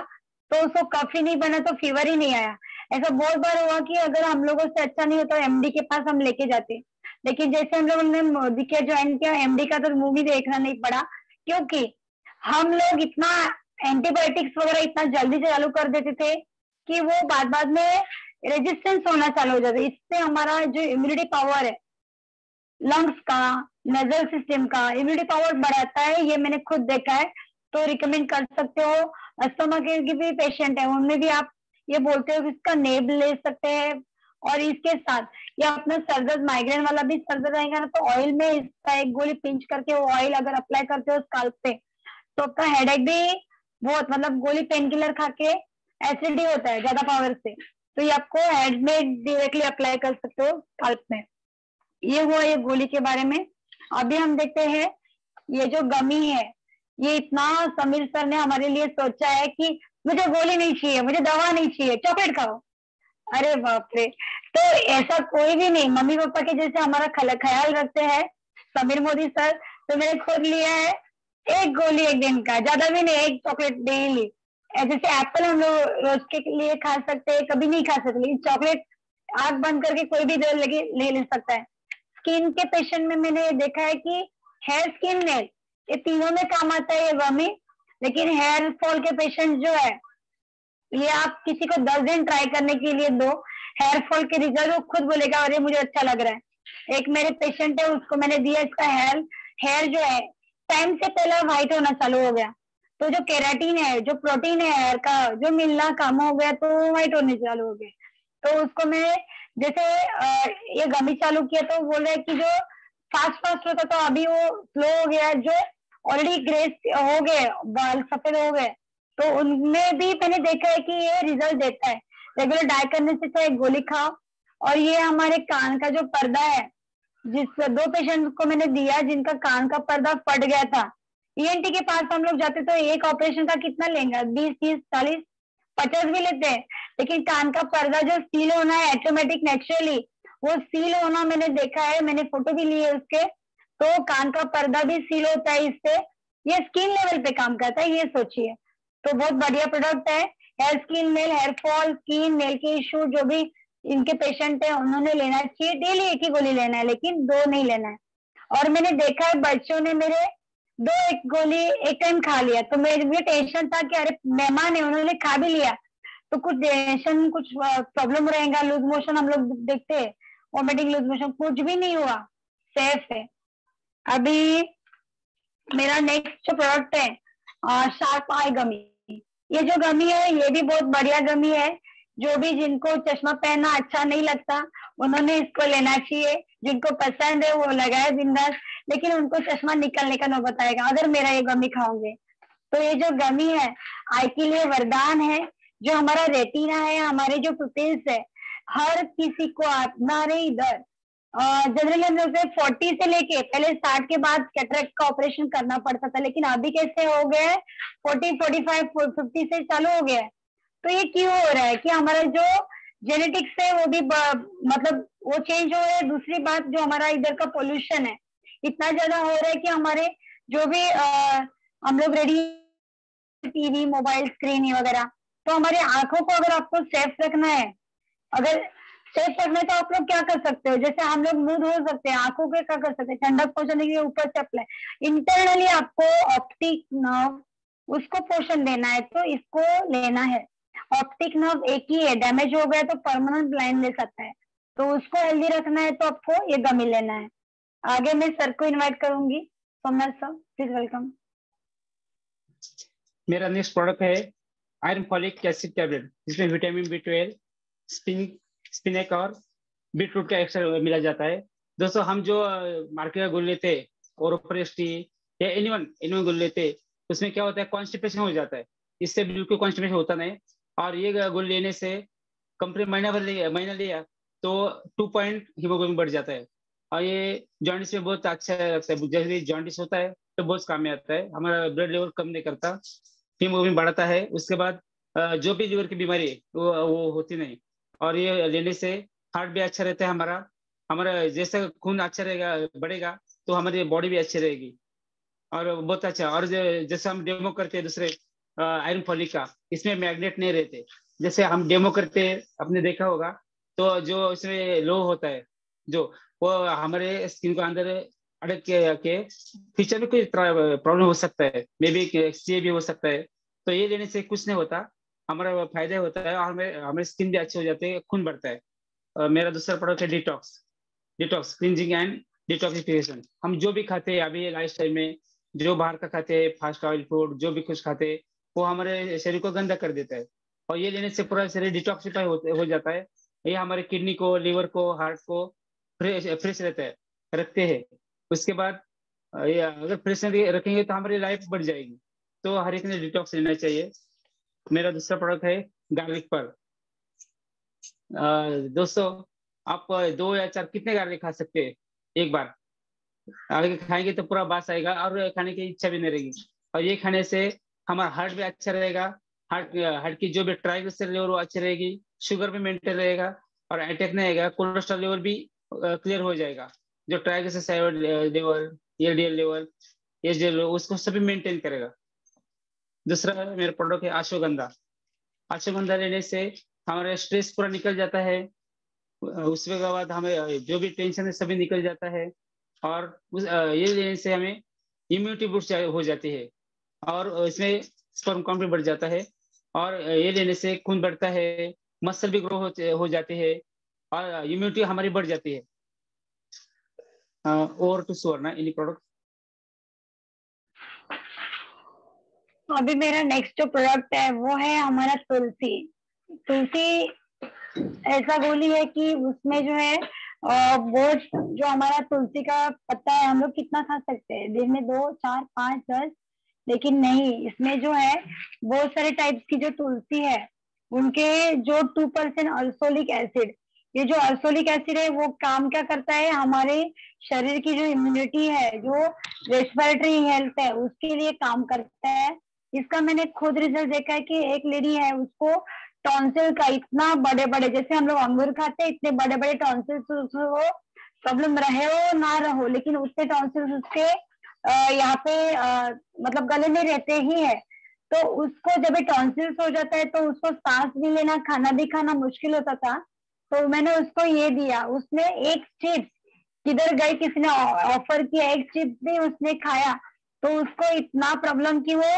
तो उसको कफ ही नहीं बना, तो फीवर ही नहीं आया। ऐसा बहुत बार हुआ कि अगर हम लोगों से अच्छा नहीं होता एमडी के पास हम लेके जाते, लेकिन जैसे हम लोगों ने मोदी के ज्वाइन किया, एमडी का तो मूवी देखना नहीं पड़ा, क्योंकि हम लोग इतना एंटीबायोटिक्स वगैरह इतना जल्दी चालू कर देते थे कि वो बाद में रेजिस्टेंस होना चालू हो जाता है। इससे हमारा जो इम्यूनिटी पावर है, लंग्स का, नेजल सिस्टम का इम्यूनिटी पावर बढ़ाता है, ये मैंने खुद देखा है। तो रिकमेंड कर सकते हो। अस्थमा के भी पेशेंट है, उनमें भी आप ये बोलते हो कि इसका नेब ले सकते हैं। और इसके साथ ये अपना सरदर्द, माइग्रेन वाला भी सरदर्द रहेगा ना, तो ऑयल में इसका एक गोली पिंच करके वो ऑयल अगर अप्लाई करते हो स्काल्प पे, तो आपका हेडेक भी बहुत, मतलब गोली पेन किलर खा के एसिडिटी होता है ज्यादा पावर से, तो ये आपको हेड में डायरेक्टली अप्लाई कर सकते हो स्काल्प में। ये हुआ ये गोली के बारे में। अभी हम देखते हैं ये जो गमी है, ये इतना समीर सर ने हमारे लिए सोचा है कि मुझे गोली नहीं चाहिए, मुझे दवा नहीं चाहिए, चॉकलेट खाओ। अरे बाप रे, तो ऐसा कोई भी नहीं, मम्मी पापा के जैसे हमारा ख्याल रखते हैं समीर मोदी सर। तो मैंने खुद लिया है 1 गोली 1 दिन का, ज्यादा भी नहीं, 1 चॉकलेट डेली। जैसे एप्पल हम लोग रोज के लिए खा सकते हैं, कभी नहीं खा सकते, लेकिन चॉकलेट आंख बंद करके कोई भी देर लगे ले सकता है। स्किन के पेशेंट में मैंने देखा है कि हेयर, स्किन, नेल, ये तीनों में काम आता है ये वर्मी। लेकिन हेयर फॉल के पेशेंट जो है, ये आप किसी को 10 दिन ट्राई करने के लिए दो, हेयर फॉल के रिजल्ट वो खुद बोलेगा अरे मुझे अच्छा लग रहा है। एक मेरे पेशेंट है, उसको मैंने दिया, इसका हेयर जो है टाइम से पहले व्हाइट होना चालू हो गया। तो जो केराटिन है, जो प्रोटीन है हेयर का, जो मिलना कम हो गया, तो व्हाइट होने चालू हो गए। तो उसको मैं जैसे ये गमी चालू किया, तो बोल रहे कि जो फास्ट होता तो अभी वो स्लो हो गया, जो ऑलरेडी ग्रेस हो गए, बाल सफेद हो गए, तो उनमें भी मैंने देखा है कि ये रिजल्ट देता है। रेगुलर डाइट करने से तो एक गोली खाओ। और ये हमारे कान का जो पर्दा है, जिस 2 पेशेंट को मैंने दिया जिनका कान का पर्दा फट गया था, ईएनटी के पास हम लोग जाते तो एक ऑपरेशन का कितना लेंगे, 20, 30, 40, पचास भी लेते हैं, लेकिन कान का पर्दा जो सील होना है ऑटोमेटिक नेचुरली, वो सील होना मैंने देखा है, मैंने फोटो भी ली है उसके। तो कान का पर्दा भी सील होता है इससे, ये स्किन लेवल पे काम करता है, ये सोचिए। तो बहुत बढ़िया प्रोडक्ट है। Hair skin, nail, hair fall, skin, nail के इश्यू जो भी इनके पेशेंट है उन्होंने लेना चाहिए। डेली एक ही गोली लेना है, लेकिन दो नहीं लेना है। और मैंने देखा है बच्चों ने मेरे दो एक गोली एक टाइम खा लिया, तो मेरे टेंशन था कि अरे मेहमान है उन्होंने खा भी लिया तो कुछ टेंशन, कुछ प्रॉब्लम रहेगा, लूज मोशन हम लोग देखते हैं, वॉमिटिंग, लूज मोशन, कुछ भी नहीं हुआ, सेफ है। अभी मेरा नेक्स्ट जो प्रोडक्ट है शार्प आई गमी। ये जो गमी है ये भी बहुत बढ़िया गमी है। जो भी जिनको चश्मा पहनना अच्छा नहीं लगता उन्होंने इसको लेना चाहिए, जिनको पसंद है वो लगाए बिंदास, लेकिन उनको चश्मा निकलने का नौबत आएगा अगर मेरा ये गमी खाओगे। तो ये जो गमी है आई के लिए वरदान है। जो हमारा रेटिना है, हमारे जो पुपिल्स है, हर किसी को हमारे इधर जनरली हम लोग 40 से लेके पहले 60 के बाद कैटरेक्ट का ऑपरेशन करना पड़ता था, लेकिन अभी कैसे हो गया है 40, 45, 50 से चालू हो गया है। तो ये क्यों हो रहा है कि हमारा जो जेनेटिक्स है वो भी मतलब वो चेंज हो रहा है। दूसरी बात, जो हमारा इधर का पोल्यूशन है इतना ज्यादा हो रहा है कि हमारे जो भी हम लोग रेडी टीवी, मोबाइल स्क्रीन वगैरह, तो हमारी आंखों को अगर आपको सेफ रखना है, अगर सेफ रखना है तो आप लोग क्या कर सकते हो, जैसे हम लोग मुंह धो सकते हैं, आंखों के क्या कर सकते हैं, ठंडक पहुंचाने के लिए ऊपर से अप्लाई। इंटरनली आपको ऑप्टिक नर्व उसको पोषण देना है, तो इसको लेना है। ऑप्टिक नर्व एक ही है, डैमेज हो गया तो परमानेंट ब्लाइंड ले सकता है, तो उसको हेल्दी रखना है तो आपको ये गमी लेना है। आगे मैं सर को इनवाइट करूंगी। Somnath sir please welcome. मेरा नेक्स्ट प्रोडक्ट है आयरन फॉलिक एसिड टैबलेट, जिसमें विटामिन B12, स्पिनक और बीटरूट का एक्स्ट्रा मिला जाता है। दोस्तों हम जो मार्केट में गोली लेते हैं, ओरोप्रेस्टी या एनीवन गोली लेते हैं, उसमें क्या होता है कॉन्स्टिपेशन हो जाता है। इससे बिल्कुल कॉन्स्टिपेशन होता नहीं। और ये गोली लेने से कंप्लीट महीना लिया तो 2 पॉइंट हीमोग्लोबिन बढ़ जाता है। और ये जॉन्डिस में बहुत अच्छा लगता है, जैसे जॉन्डिस होता है तो बहुत काम में आता है। हमारा ब्लड लेवल कम नहीं करता, हीमोग्लोबिन बढ़ाता है। उसके बाद जो भी लीवर की बीमारी है वो होती नहीं। और ये लेने से हार्ट भी अच्छा रहता है हमारा जैसा खून अच्छा रहेगा बढ़ेगा तो हमारी बॉडी भी अच्छी रहेगी। और बहुत अच्छा। और जैसे हम डेमो करते हैं दूसरे आयरन फॉलिक का, इसमें मैग्नेट नहीं रहते। जैसे हम डेमो करते हैं, आपने देखा होगा, तो जो इसमें लो होता है जो वो हमारे स्किन को अंदर अड़क के फ्यूचर में कोई प्रॉब्लम हो सकता है, मे बी सी भी हो सकता है। तो ये लेने से कुछ नहीं होता, हमारा फायदा होता है और हमारे स्किन भी अच्छे हो जाते हैं, खून बढ़ता है। मेरा दूसरा प्रोडक्ट है डिटॉक्स क्लींजिंग एंड डिटॉक्सिफिकेशन। हम जो भी खाते हैं अभी लाइफ स्टाइल में, जो बाहर का खाते हैं, फास्ट ऑयल फूड, जो भी कुछ खाते हैं, वो हमारे शरीर को गंदा कर देता है। और ये लेने से पूरा शरीर डिटॉक्सिफाई हो जाता है। ये हमारे किडनी को, लिवर को, हार्ट को फ्रेश रहता है, रखते हैं। उसके बाद ये अगर फ्रेश रखेंगे तो हमारी लाइफ बढ़ जाएगी। तो हर एक ने डिटॉक्स लेना चाहिए। मेरा दूसरा प्रोडक्ट है गार्लिक पर्ल। दोस्तों आप 2 या 4 कितने गार्लिक खा सकते हैं एक बार? आगे खाएंगे तो पूरा बास आएगा और खाने की इच्छा भी नहीं रहेगी। और ये खाने से हमारा हार्ट भी अच्छा रहेगा, हार्ट की जो भी ट्राइग्लिसराइड लेवल वो अच्छी रहेगी, शुगर भी मेंटेन रहेगा और अटैक नहीं आएगा, कोलेस्ट्रॉल लेवल भी क्लियर हो जाएगा। जो triglyceride level, LDL level, HDL level, उसको सभी मेंटेन करेगा। दूसरा मेरा प्रोडक्ट है अश्वगंधा लेने से हमारा स्ट्रेस पूरा निकल जाता है। उसके बाद हमें जो भी टेंशन है सभी निकल जाता है। और ये लेने से हमें इम्यूनिटी बूस्ट हो जाती है और इसमें स्पर्म काउंट भी बढ़ जाता है। और ये लेने से खून बढ़ता है, मसल भी ग्रो हो जाते हैं और इम्यूनिटी हमारी बढ़ जाती है। और टू सुवर्णा एनी प्रोडक्ट? अभी मेरा नेक्स्ट जो प्रोडक्ट है वो है हमारा तुलसी ऐसा गोली है कि उसमें जो है वो जो हमारा तुलसी का पत्ता है हम लोग कितना खा सकते हैं, दिन में 2, 4, 5, 10, लेकिन नहीं, इसमें जो है बहुत सारे टाइप्स की जो तुलसी है उनके जो 2% अल्सोलिक एसिड, ये जो अल्सोलिक एसिड है वो काम क्या करता है, हमारे शरीर की जो इम्यूनिटी है, जो रेस्पिरेटरी हेल्थ है उसके लिए काम करता है। इसका मैंने खुद रिजल्ट देखा है कि एक लेडी है, उसको टॉन्सिल का इतना बड़े बड़े, जैसे हम लोग अंगूर खाते हैं इतने बड़े बड़े टॉन्सिल्स, वो प्रॉब्लम रहे हो ना रहो, लेकिन उतने टॉन्सिल्स उसके यहाँ पे मतलब गले में रहते ही है। तो उसको जब टॉन्सिल्स हो जाता है तो उसको सांस भी लेना, खाना भी खाना मुश्किल होता था। तो मैंने उसको ये दिया, उसने एक चिप्स किधर गई, किसी ने ऑफर किया, एक चिप्स भी उसने खाया तो उसको इतना प्रॉब्लम की वो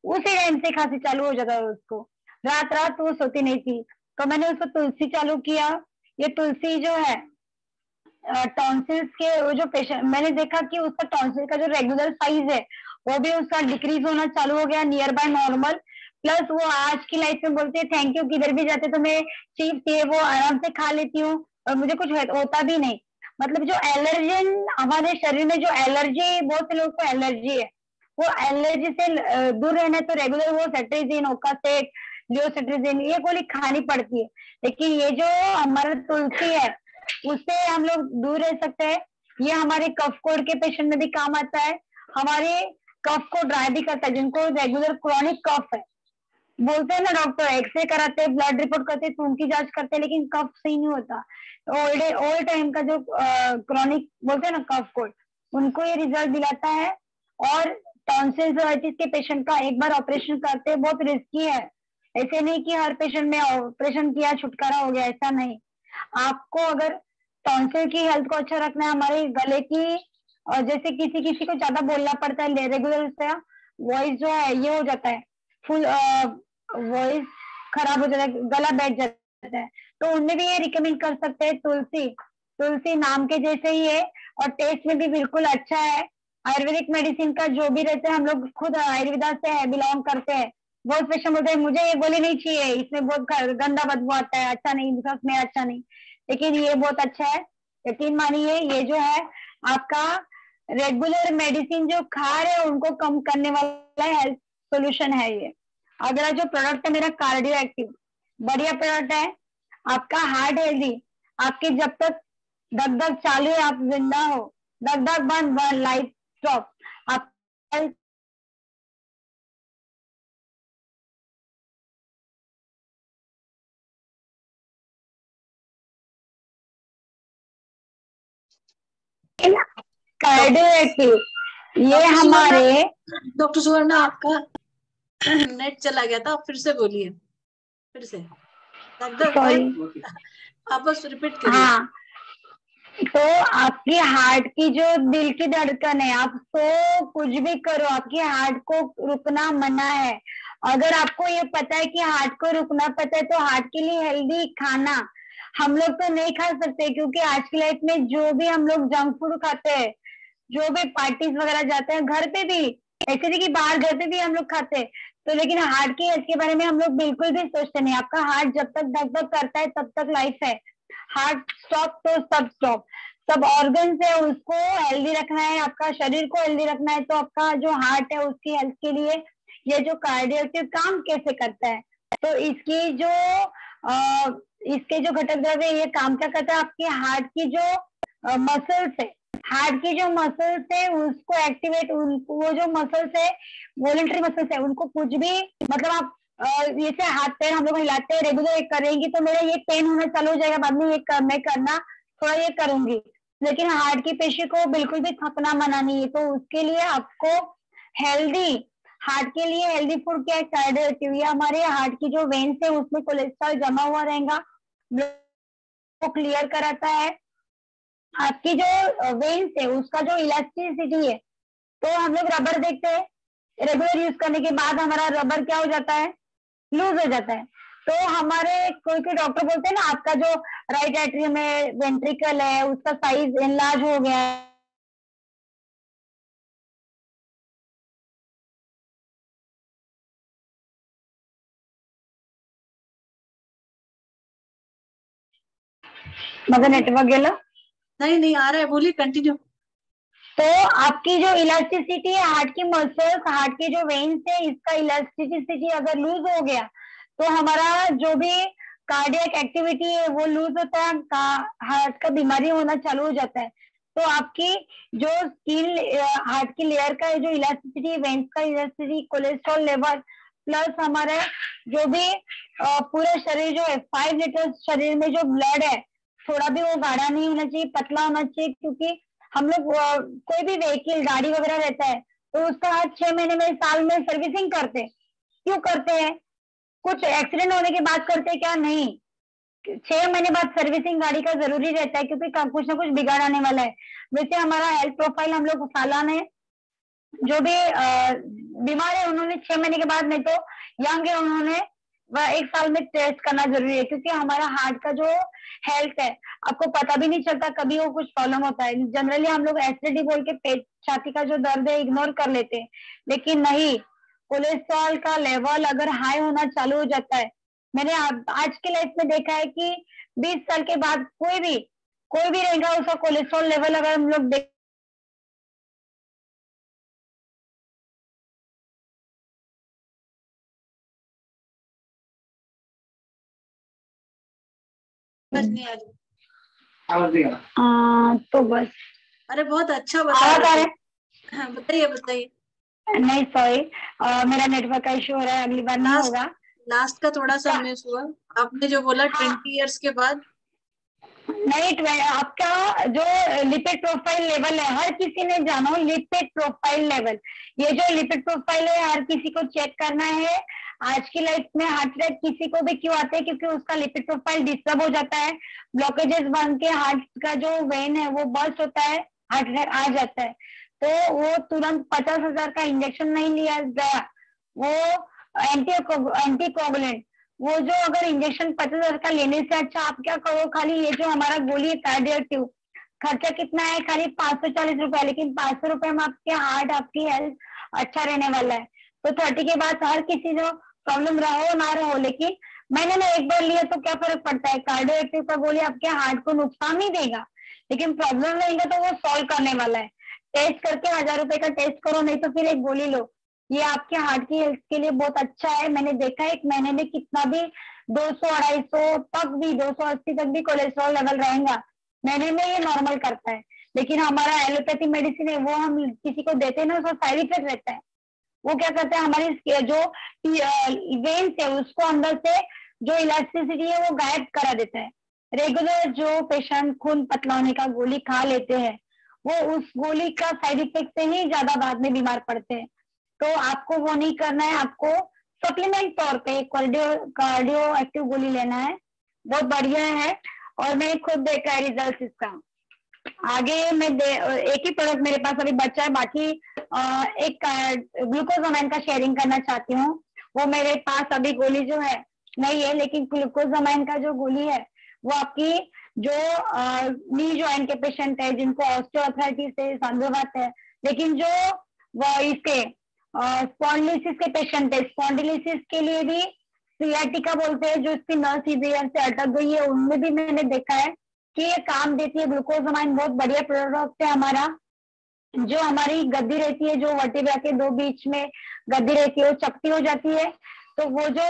उसी टाइम से खांसी चालू हो जाता है उसको, रात रात वो सोती नहीं थी। तो मैंने उसको तुलसी चालू किया। ये तुलसी जो है टॉन्सिल्स के वो जो पेशेंट, मैंने देखा कि उसका टॉन्सिल का जो रेगुलर साइज है वो भी उसका डिक्रीज होना चालू हो गया, नियर बाय नॉर्मल। प्लस वो आज की लाइफ में बोलते हैं थैंक यू, किधर भी जाते तो मैं चिप्स ये वो आराम से खा लेती हूँ और मुझे कुछ होता भी नहीं। मतलब जो एलर्जन हमारे शरीर में, जो एलर्जी, बहुत से लोगों को एलर्जी है, वो एलर्जी से दूर रहना है तो रेगुलर वो सेट्रिजिन, ओकासेट, लियोसेट्रिजिन ये गोली खानी पड़ती है। लेकिन ये जो हमारा तुलसी है उससे हम लोग दूर रह सकते हैं। ये हमारे कफ कोड के पेशेंट में भी काम आता है, हमारे कफ को ड्राई भी करता है, जिनको रेगुलर क्रॉनिक कफ है। बोलते हैं ना डॉक्टर, एक्सरे कराते हैं, ब्लड रिपोर्ट करते हैं, खून की जांच करते हैं, लेकिन कफ सही नहीं होता। ओल्ड टाइम का जो क्रॉनिक बोलते हैं ना कफ कोड, उनको ये रिजल्ट दिलाता है। और टॉन्सिलसाइटिस के पेशेंट का एक बार ऑपरेशन करते हैं, बहुत रिस्की है। ऐसे नहीं कि हर पेशेंट में ऑपरेशन किया छुटकारा हो गया, ऐसा नहीं। आपको अगर टॉन्सिल की हेल्थ को अच्छा रखना है, हमारे गले की, और जैसे किसी किसी को ज्यादा बोलना पड़ता है, रेगुलर उसका वॉइस जो है ये हो जाता है, फुल वॉइस खराब हो जाता है, गला बैठ जाता है, तो उनमें भी ये रिकमेंड कर सकते हैं तुलसी। तुलसी नाम के जैसे ही है और टेस्ट में भी बिल्कुल अच्छा है। आयुर्वेदिक मेडिसिन का जो भी रहता है, हम लोग खुद आयुर्वेदा से है, बिलोंग करते हैं। बहुत पेशेंट बोलते हैं मुझे ये गोली नहीं चाहिए, इसमें बहुत गंदा बदबू आता है, अच्छा नहीं, बिकॉज में अच्छा नहीं, लेकिन ये बहुत अच्छा है। यकीन मानिए ये जो है आपका रेगुलर मेडिसिन जो खा रहे हैं उनको कम करने वाला हेल्थ सोल्यूशन है ये। अगला जो प्रोडक्ट है मेरा कार्डियो एक्टिव, बढ़िया प्रोडक्ट है। आपका हार्ट हेल्दी, आपके जब तक धक धक चालू है आप जिंदा हो, धक धक बंद, लाइफ स्टॉप। आप कार्डियो एक्टिव ये हमारे डॉक्टर सुवर्णा आपका नेट चला गया था, फिर से बोलिए, फिर से आप बस रिपीट करिए। हाँ, तो आपकी हार्ट की जो दिल की धड़कन है, आप तो कुछ भी करो आपकी हार्ट को रुकना मना है। अगर आपको ये पता है कि हार्ट को रुकना पता है, तो हार्ट के लिए हेल्दी खाना हम लोग तो नहीं खा सकते, क्योंकि आज की लाइफ में जो भी हम लोग जंक फूड खाते हैं, जो भी पार्टीज वगैरह जाते हैं, घर पे भी ऐसे नहीं कि बाहर, घर पे भी हम लोग खाते हैं, तो लेकिन हार्ट की हेल्थ के बारे में हम लोग बिल्कुल भी सोचते नहीं। आपका हार्ट जब तक धक धक करता है तब तक लाइफ है, हार्ट स्टॉप तो सब स्टॉप। सब ऑर्गन है उसको हेल्दी रखना है, आपका शरीर को हेल्दी रखना है, तो आपका जो हार्ट है उसकी हेल्थ के लिए ये जो कार्डियो काम कैसे करता है, तो इसकी जो इसके जो घटक द्रव्य ये काम क्या करता है, आपके हार्ट की जो मसल्स है, हार्ट की जो मसल्स है उसको एक्टिवेट, वो जो मसल्स है वॉलंटरी मसल्स है, उनको कुछ भी मतलब आप जैसे हाथ पैर हम लोग हिलाते हैं, रेगुलर करेंगी तो मेरा ये पेन होना चालू हो जाएगा, बाद में ये मैं करना थोड़ा ये करूंगी। लेकिन हार्ट की पेशी को बिल्कुल भी थकना मना नहीं है, तो उसके लिए आपको हेल्दी, हार्ट के लिए हेल्दी फूड क्या है, कार्डियो एक्टिव। ये हमारे हार्ट की जो वेन्स है उसमें कोलेस्ट्रॉल जमा हुआ रहेगा, ब्लड को क्लियर कराता है। आपकी जो वेन्स है उसका जो इलास्टिसिटी है, तो हम लोग रबर देखते हैं, रेगुलर यूज करने के बाद हमारा रबर क्या हो जाता है, लूज हो जाता है। तो हमारे कोई कोई डॉक्टर बोलते हैं ना आपका जो राइट एट्रियम है, वेंट्रिकल है, उसका साइज एनलार्ज हो गया है, मगर नेटवर्क गेला नहीं आ रहा है, बोलिए कंटिन्यू। तो आपकी जो इलास्टिसिटी है, हार्ट की मसल्स, हार्ट के जो वेन्स है, इसका इलास्टिसिटी अगर लूज हो गया तो हमारा जो भी कार्डियक एक्टिविटी है वो लूज होता है, हार्ट का बीमारी होना चालू हो जाता है। तो आपकी जो स्किन हार्ट की लेयर का जो इलास्टिसिटी, वेन्स का इलास्टिसिटी, कोलेस्ट्रॉल लेवल प्लस हमारे जो भी पूरा शरीर जो है 5 लीटर शरीर में जो ब्लड है थोड़ा भी वो गाढ़ा नहीं होना चाहिए, पतला होना चाहिए। क्योंकि हम लोग कोई भी व्हीकल गाड़ी वगैरह रहता है तो उसका हर 6 महीने में साल में सर्विसिंग करते, क्यों करते हैं? कुछ एक्सीडेंट होने के बाद करते क्या? नहीं, 6 महीने बाद सर्विसिंग गाड़ी का जरूरी रहता है, क्योंकि कुछ ना कुछ बिगाड़ आने वाला है। वैसे हमारा हेल्थ प्रोफाइल हम लोग सालाना जो भी बीमार है उन्होंने 6 महीने के बाद, नहीं तो यंग है उन्होंने 1 साल में टेस्ट करना जरूरी है। क्योंकि हमारा हार्ट का जो हेल्थ है आपको पता भी नहीं चलता कभी वो कुछ प्रॉब्लम होता है। जनरली हम लोग एसिडिटी बोल के पेट छाती का जो दर्द है इग्नोर कर लेते हैं, लेकिन नहीं, कोलेस्ट्रॉल का लेवल अगर हाई होना चालू हो जाता है, मैंने आज के लाइफ में देखा है कि 20 साल के बाद कोई भी रहेगा उसका कोलेस्ट्रॉल लेवल अगर हम लोग देख बस नहीं आ रही। तो बस। अरे बहुत अच्छा बता आवाज आ रहे रहा हैं। हाँ, बताइए बताइए। नहीं सॉरी, मेरा नेटवर्क का इशू हो रहा है, अगली बार नहीं होगा। लास्ट का थोड़ा सा मिस हुआ। आपने जो बोला 20 इयर्स के बाद। नहीं, आपका जो लिपिड प्रोफाइल लेवल है हर किसी ने जानो, लिपिड प्रोफाइल लेवल, ये जो लिपिड प्रोफाइल है हर किसी को चेक करना है। आज की लाइफ में हार्ट अटैक किसी को भी क्यों आते हैं? क्योंकि उसका लिपिड प्रोफाइल डिस्टर्ब हो जाता है, ब्लॉकेजेस बन के हार्ट का जो वेन है वो बर्स्ट होता है, हार्ट अटैक आ जाता है। तो वो तुरंत 50,000 का इंजेक्शन नहीं लिया गया, वो एंटीकोगुलेंट, वो जो अगर इंजेक्शन 50,000 का लेने से अच्छा आप क्या करो, खाली ये जो हमारा गोली है कार्डियोटिव, खर्चा कितना है? खाली 540 रुपए, लेकिन 500 रुपए में आपके हार्ट, आपकी हेल्थ अच्छा रहने वाला है। तो 30 के बाद हर किसी जो प्रॉब्लम रहो ना रहो, लेकिन महीने में एक बार लिया तो क्या फर्क पड़ता है? कार्डियोटिव का गोली आपके हार्ट को नुकसान नहीं देगा, लेकिन प्रॉब्लम रहेगा तो वो सॉल्व करने वाला है। टेस्ट करके 1,000 रुपए का टेस्ट करो, नहीं तो फिर एक गोली लो, ये आपके हार्ट की हेल्थ के लिए बहुत अच्छा है। मैंने देखा है 1 महीने में कितना भी 200-250 तक भी 280 तक भी कोलेस्ट्रॉल लेवल रहेगा, महीने में ये नॉर्मल करता है। लेकिन हमारा एलोपैथी मेडिसिन है वो हम किसी को देते हैं ना, उसका साइड इफेक्ट रहता है। वो क्या करता है, हमारी जो वेन्स है उसको अंदर से जो इलास्टिसिटी है वो गायब करा देता है। रेगुलर जो पेशेंट खून पतला होने का गोली खा लेते हैं वो उस गोली का साइड इफेक्ट से ही ज्यादा बाद में बीमार पड़ते हैं। तो आपको वो नहीं करना है, आपको सप्लीमेंट तौर पे कार्डियो एक्टिव गोली लेना है, बहुत बढ़िया है। और मैंने खुद देखा है रिजल्ट इसका। आगे मैं एक ही प्रोडक्ट मेरे पास अभी बचा है, बाकी एक ग्लूकोजामाइन का शेयरिंग करना चाहती हूँ। वो मेरे पास अभी गोली जो है नहीं है, लेकिन ग्लूकोजामाइन का जो गोली है वो आपकी जो नी जॉइंट के पेशेंट है, जिनको ऑस्टियोआर्थराइटिस है, संधिवात है, लेकिन जो वो इसके स्पॉन्डिलिसिस के पेशेंट है, स्पॉन्डिलिसिस के लिए भी सियाटिका बोलते हैं, जो इसकी नर्व सीवियर से अटक गई है, उनमें भी मैंने देखा है कि ये काम देती है। ग्लूकोजामाइन बहुत बढ़िया प्रोडक्ट है हमारा। जो हमारी गद्दी रहती है, जो वर्टिब्रा के दो बीच में गद्दी रहती है, वो चपटी हो जाती है, तो वो जो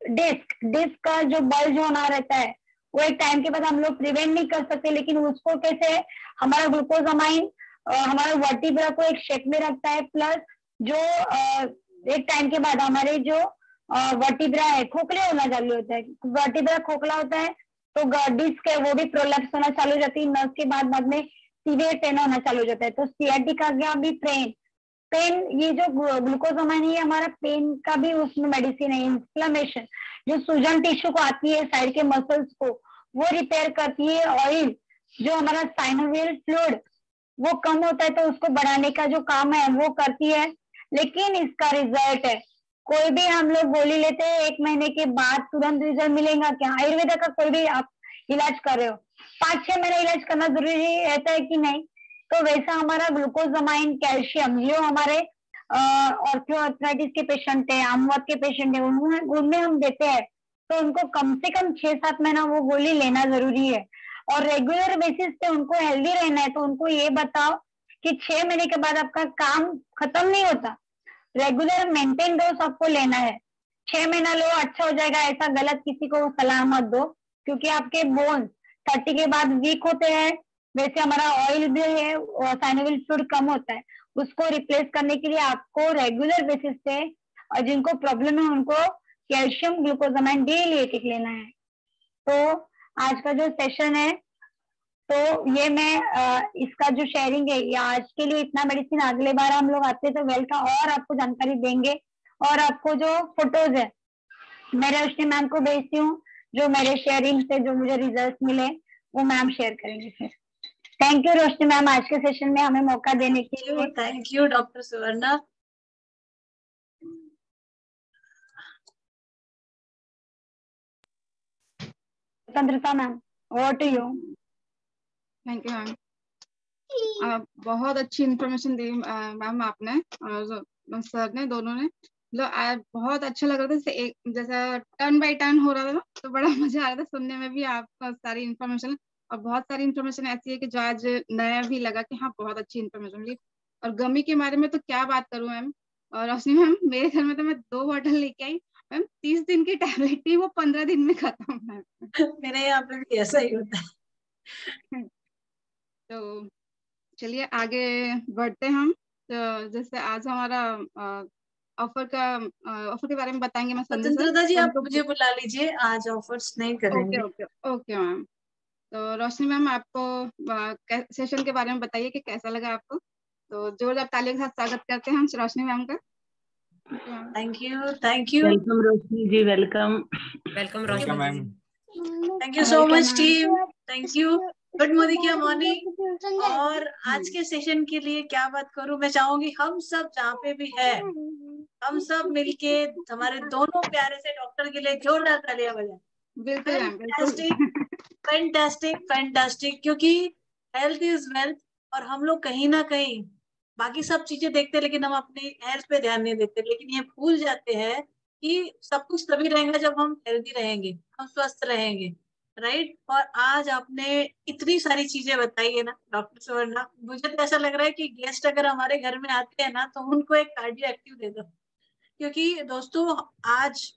डिस्क का जो बल्ज होना रहता है वो एक टाइम के बाद हम लोग प्रिवेंट नहीं कर सकते, लेकिन उसको कैसे हमारा ग्लूकोजामाइन हमारा वर्टिब्रा को एक शेप में रखता है। प्लस जो एक टाइम के बाद हमारे जो वर्टिब्रा है खोखले होना चालू होता है, वर्टिब्रा खोखला होता है तो डिस्क है वो भी प्रोलैप्स होना चालू हो जाती है, नर्व के बाद में सीवियर पेन होना चालू हो जाता है। तो सियाटिका का भी पेन ये जो ग्लूकोजामाइन है हमारा पेन का भी उसमें मेडिसिन है। इन्फ्लेमेशन जो सूजन टिश्यू को आती है साइड के मसल्स को वो रिपेयर करती है। ऑयल जो हमारा साइनोवियल फ्लूइड वो कम होता है तो उसको बढ़ाने का जो काम है वो करती है। लेकिन इसका रिजल्ट है, कोई भी हम लोग गोली लेते हैं 1 महीने के बाद तुरंत रिजल्ट मिलेगा क्या? आयुर्वेदा का कोई भी आप इलाज कर रहे हो 5-6 महीने इलाज करना जरूरी रहता है कि नहीं? तो वैसा हमारा ग्लूकोजामाइन कैल्शियम जो हमारे ऑर्थोआर्थराइटिस के पेशेंट है, आमवात के पेशेंट है, उनमें हम देते हैं तो उनको कम से कम 6-7 महीना वो गोली लेना जरूरी है। और रेगुलर बेसिस पे उनको हेल्दी रहना है तो उनको ये बताओ कि 6 महीने के बाद आपका काम खत्म नहीं होता, रेगुलर मेंटेन डोज आपको लेना है। 6 महीना लो अच्छा हो जाएगा ऐसा गलत किसी को सलाह मत दो, क्योंकि आपके बोन्स 30 के बाद वीक होते हैं, वैसे हमारा ऑयल भी है, साइनोविल फ्लूइड कम होता है, उसको रिप्लेस करने के लिए आपको रेगुलर बेसिस पे, और जिनको प्रॉब्लम है उनको कैल्शियम ग्लूकोजामाइन डेली एक लेना है। तो आज का जो सेशन है, तो ये मैं इसका जो शेयरिंग है, ये आज के लिए इतना मेडिसिन, अगले बार हम लोग आते तो वेल का और आपको जानकारी देंगे, और आपको जो फोटोज है मैं रोशनी मैम को भेजती हूँ, जो मेरे शेयरिंग से जो मुझे रिजल्ट मिले वो मैम शेयर करेंगे फिर। थैंक यू रोशनी मैम आज के सेशन में हमें मौका देने के लिए। Thank you doctor Suvarna. Swatantrata ma'am, over to you. Thank you ma'am, बहुत अच्छी इंफॉर्मेशन दी मैम आपने और सर ने, दोनों ने। बहुत अच्छा लग रहा था, जैसा टर्न बाय टर्न हो रहा था ना, तो बड़ा मजा आ रहा था सुनने में भी आपका सारी इंफॉर्मेशन। और बहुत सारी इंफॉर्मेशन ऐसी है कि जो आज नया भी लगा कि हाँ बहुत अच्छी इंफॉर्मेशन मिली। और गमी के बारे में तो क्या बात करूँ मैम। और रोशनी मैम, मेरे घर में तो मैं 2 बॉटल लेके आई मैम, 30 दिन की टैबलेट थी, वो 15 दिन में खत्म मैम। मेरे यहाँ पे भी ऐसा ही होता है। तो चलिए आगे बढ़ते हम। तो जैसे आज हमारा ऑफर के बारे में बताएंगे मैं संजय सर। स्वतंत्रता जी आप मुझे बुला लीजिए, आज ऑफर्स नहीं करेंगे। Okay okay okay ma'am. तो रोशनी मैम, आपको सेशन के बारे में बताइए कि कैसा लगा आपको। तो जोरदार तालियों के साथ स्वागत करते हैं हम रोशनी मैम का। Thank you, thank you. Welcome Roshni ji, welcome. Welcome Roshni ma'am. Thank you so much team, thank you. Good morning या मॉर्निंग। और आज के सेशन के लिए क्या बात करूं, मैं चाहूंगी हम सब जहाँ पे भी है, हम सब मिलके हमारे दोनों प्यारे से डॉक्टर के लिए जोरदार तालियां बजाएं। फैंटास्टिक फैंटास्टिक फैंटास्टिक, क्योंकि हेल्थ इज वेल्थ। और हम लोग कहीं ना कहीं बाकी सब चीजें देखते हैं, लेकिन हम अपनी हेल्थ पे ध्यान नहीं देते, लेकिन ये भूल जाते हैं कि सब कुछ तभी रहेगा जब हम हेल्दी रहेंगे, हम स्वस्थ रहेंगे, राइट। और आज आपने इतनी सारी चीजें बताई है ना डॉक्टर सुवर्णा, मुझे तो ऐसा लग रहा है कि गेस्ट अगर हमारे घर में आते हैं ना, तो उनको एक कार्डियो एक्टिव दे दो। क्योंकि दोस्तों आज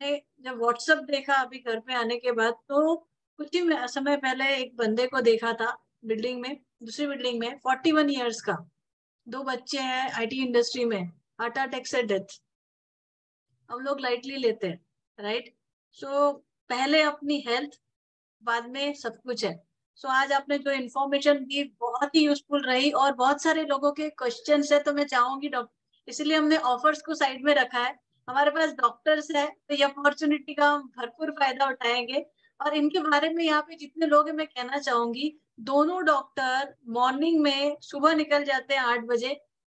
जब व्हाट्सएप देखा अभी घर पे आने के बाद, तो कुछ ही समय पहले एक बंदे को देखा था बिल्डिंग में, दूसरी बिल्डिंग में, 41 ईयर्स का, 2 बच्चे हैं, आईटी इंडस्ट्री में, हार्ट अटैक से डेथ। हम लोग लाइटली लेते हैं, राइट। सो पहले अपनी हेल्थ, बाद में सब कुछ है। सो आज आपने जो इन्फॉर्मेशन दी बहुत ही यूजफुल रही, और बहुत सारे लोगों के क्वेश्चंस है, तो मैं चाहूंगी डॉक्टर, इसलिए हमने ऑफर्स को साइड में रखा है। हमारे पास डॉक्टर्स है, तो ये अपॉर्चुनिटी का हम भरपूर फायदा उठाएंगे। और इनके बारे में यहाँ पे जितने लोग हैं, मैं कहना चाहूंगी, दोनों डॉक्टर मॉर्निंग में सुबह निकल जाते हैं 8 बजे,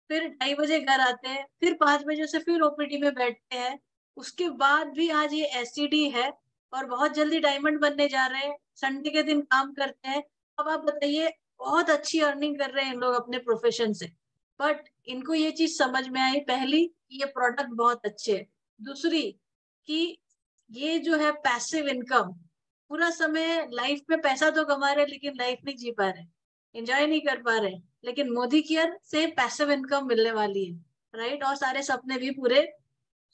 फिर 2:30 बजे घर आते हैं, फिर 5 बजे से फिर ओपीडी में बैठते हैं। उसके बाद भी आज ये एससीडी है और बहुत जल्दी डायमंड बनने जा रहे हैं, संडे के दिन काम करते हैं। अब आप बताइए, बहुत अच्छी अर्निंग कर रहे हैं इन लोग अपने प्रोफेशन से। बट इनको ये चीज समझ में आई, पहली, ये प्रोडक्ट बहुत अच्छे है, दूसरी कि ये जो है पैसिव इनकम, पूरा समय लाइफ में पैसा तो कमा रहे, लेकिन लाइफ नहीं जी पा रहे, एंजॉय नहीं कर पा रहे। लेकिन मोदी केयर से पैसिव इनकम मिलने वाली है, राइट। और सारे सपने भी पूरे,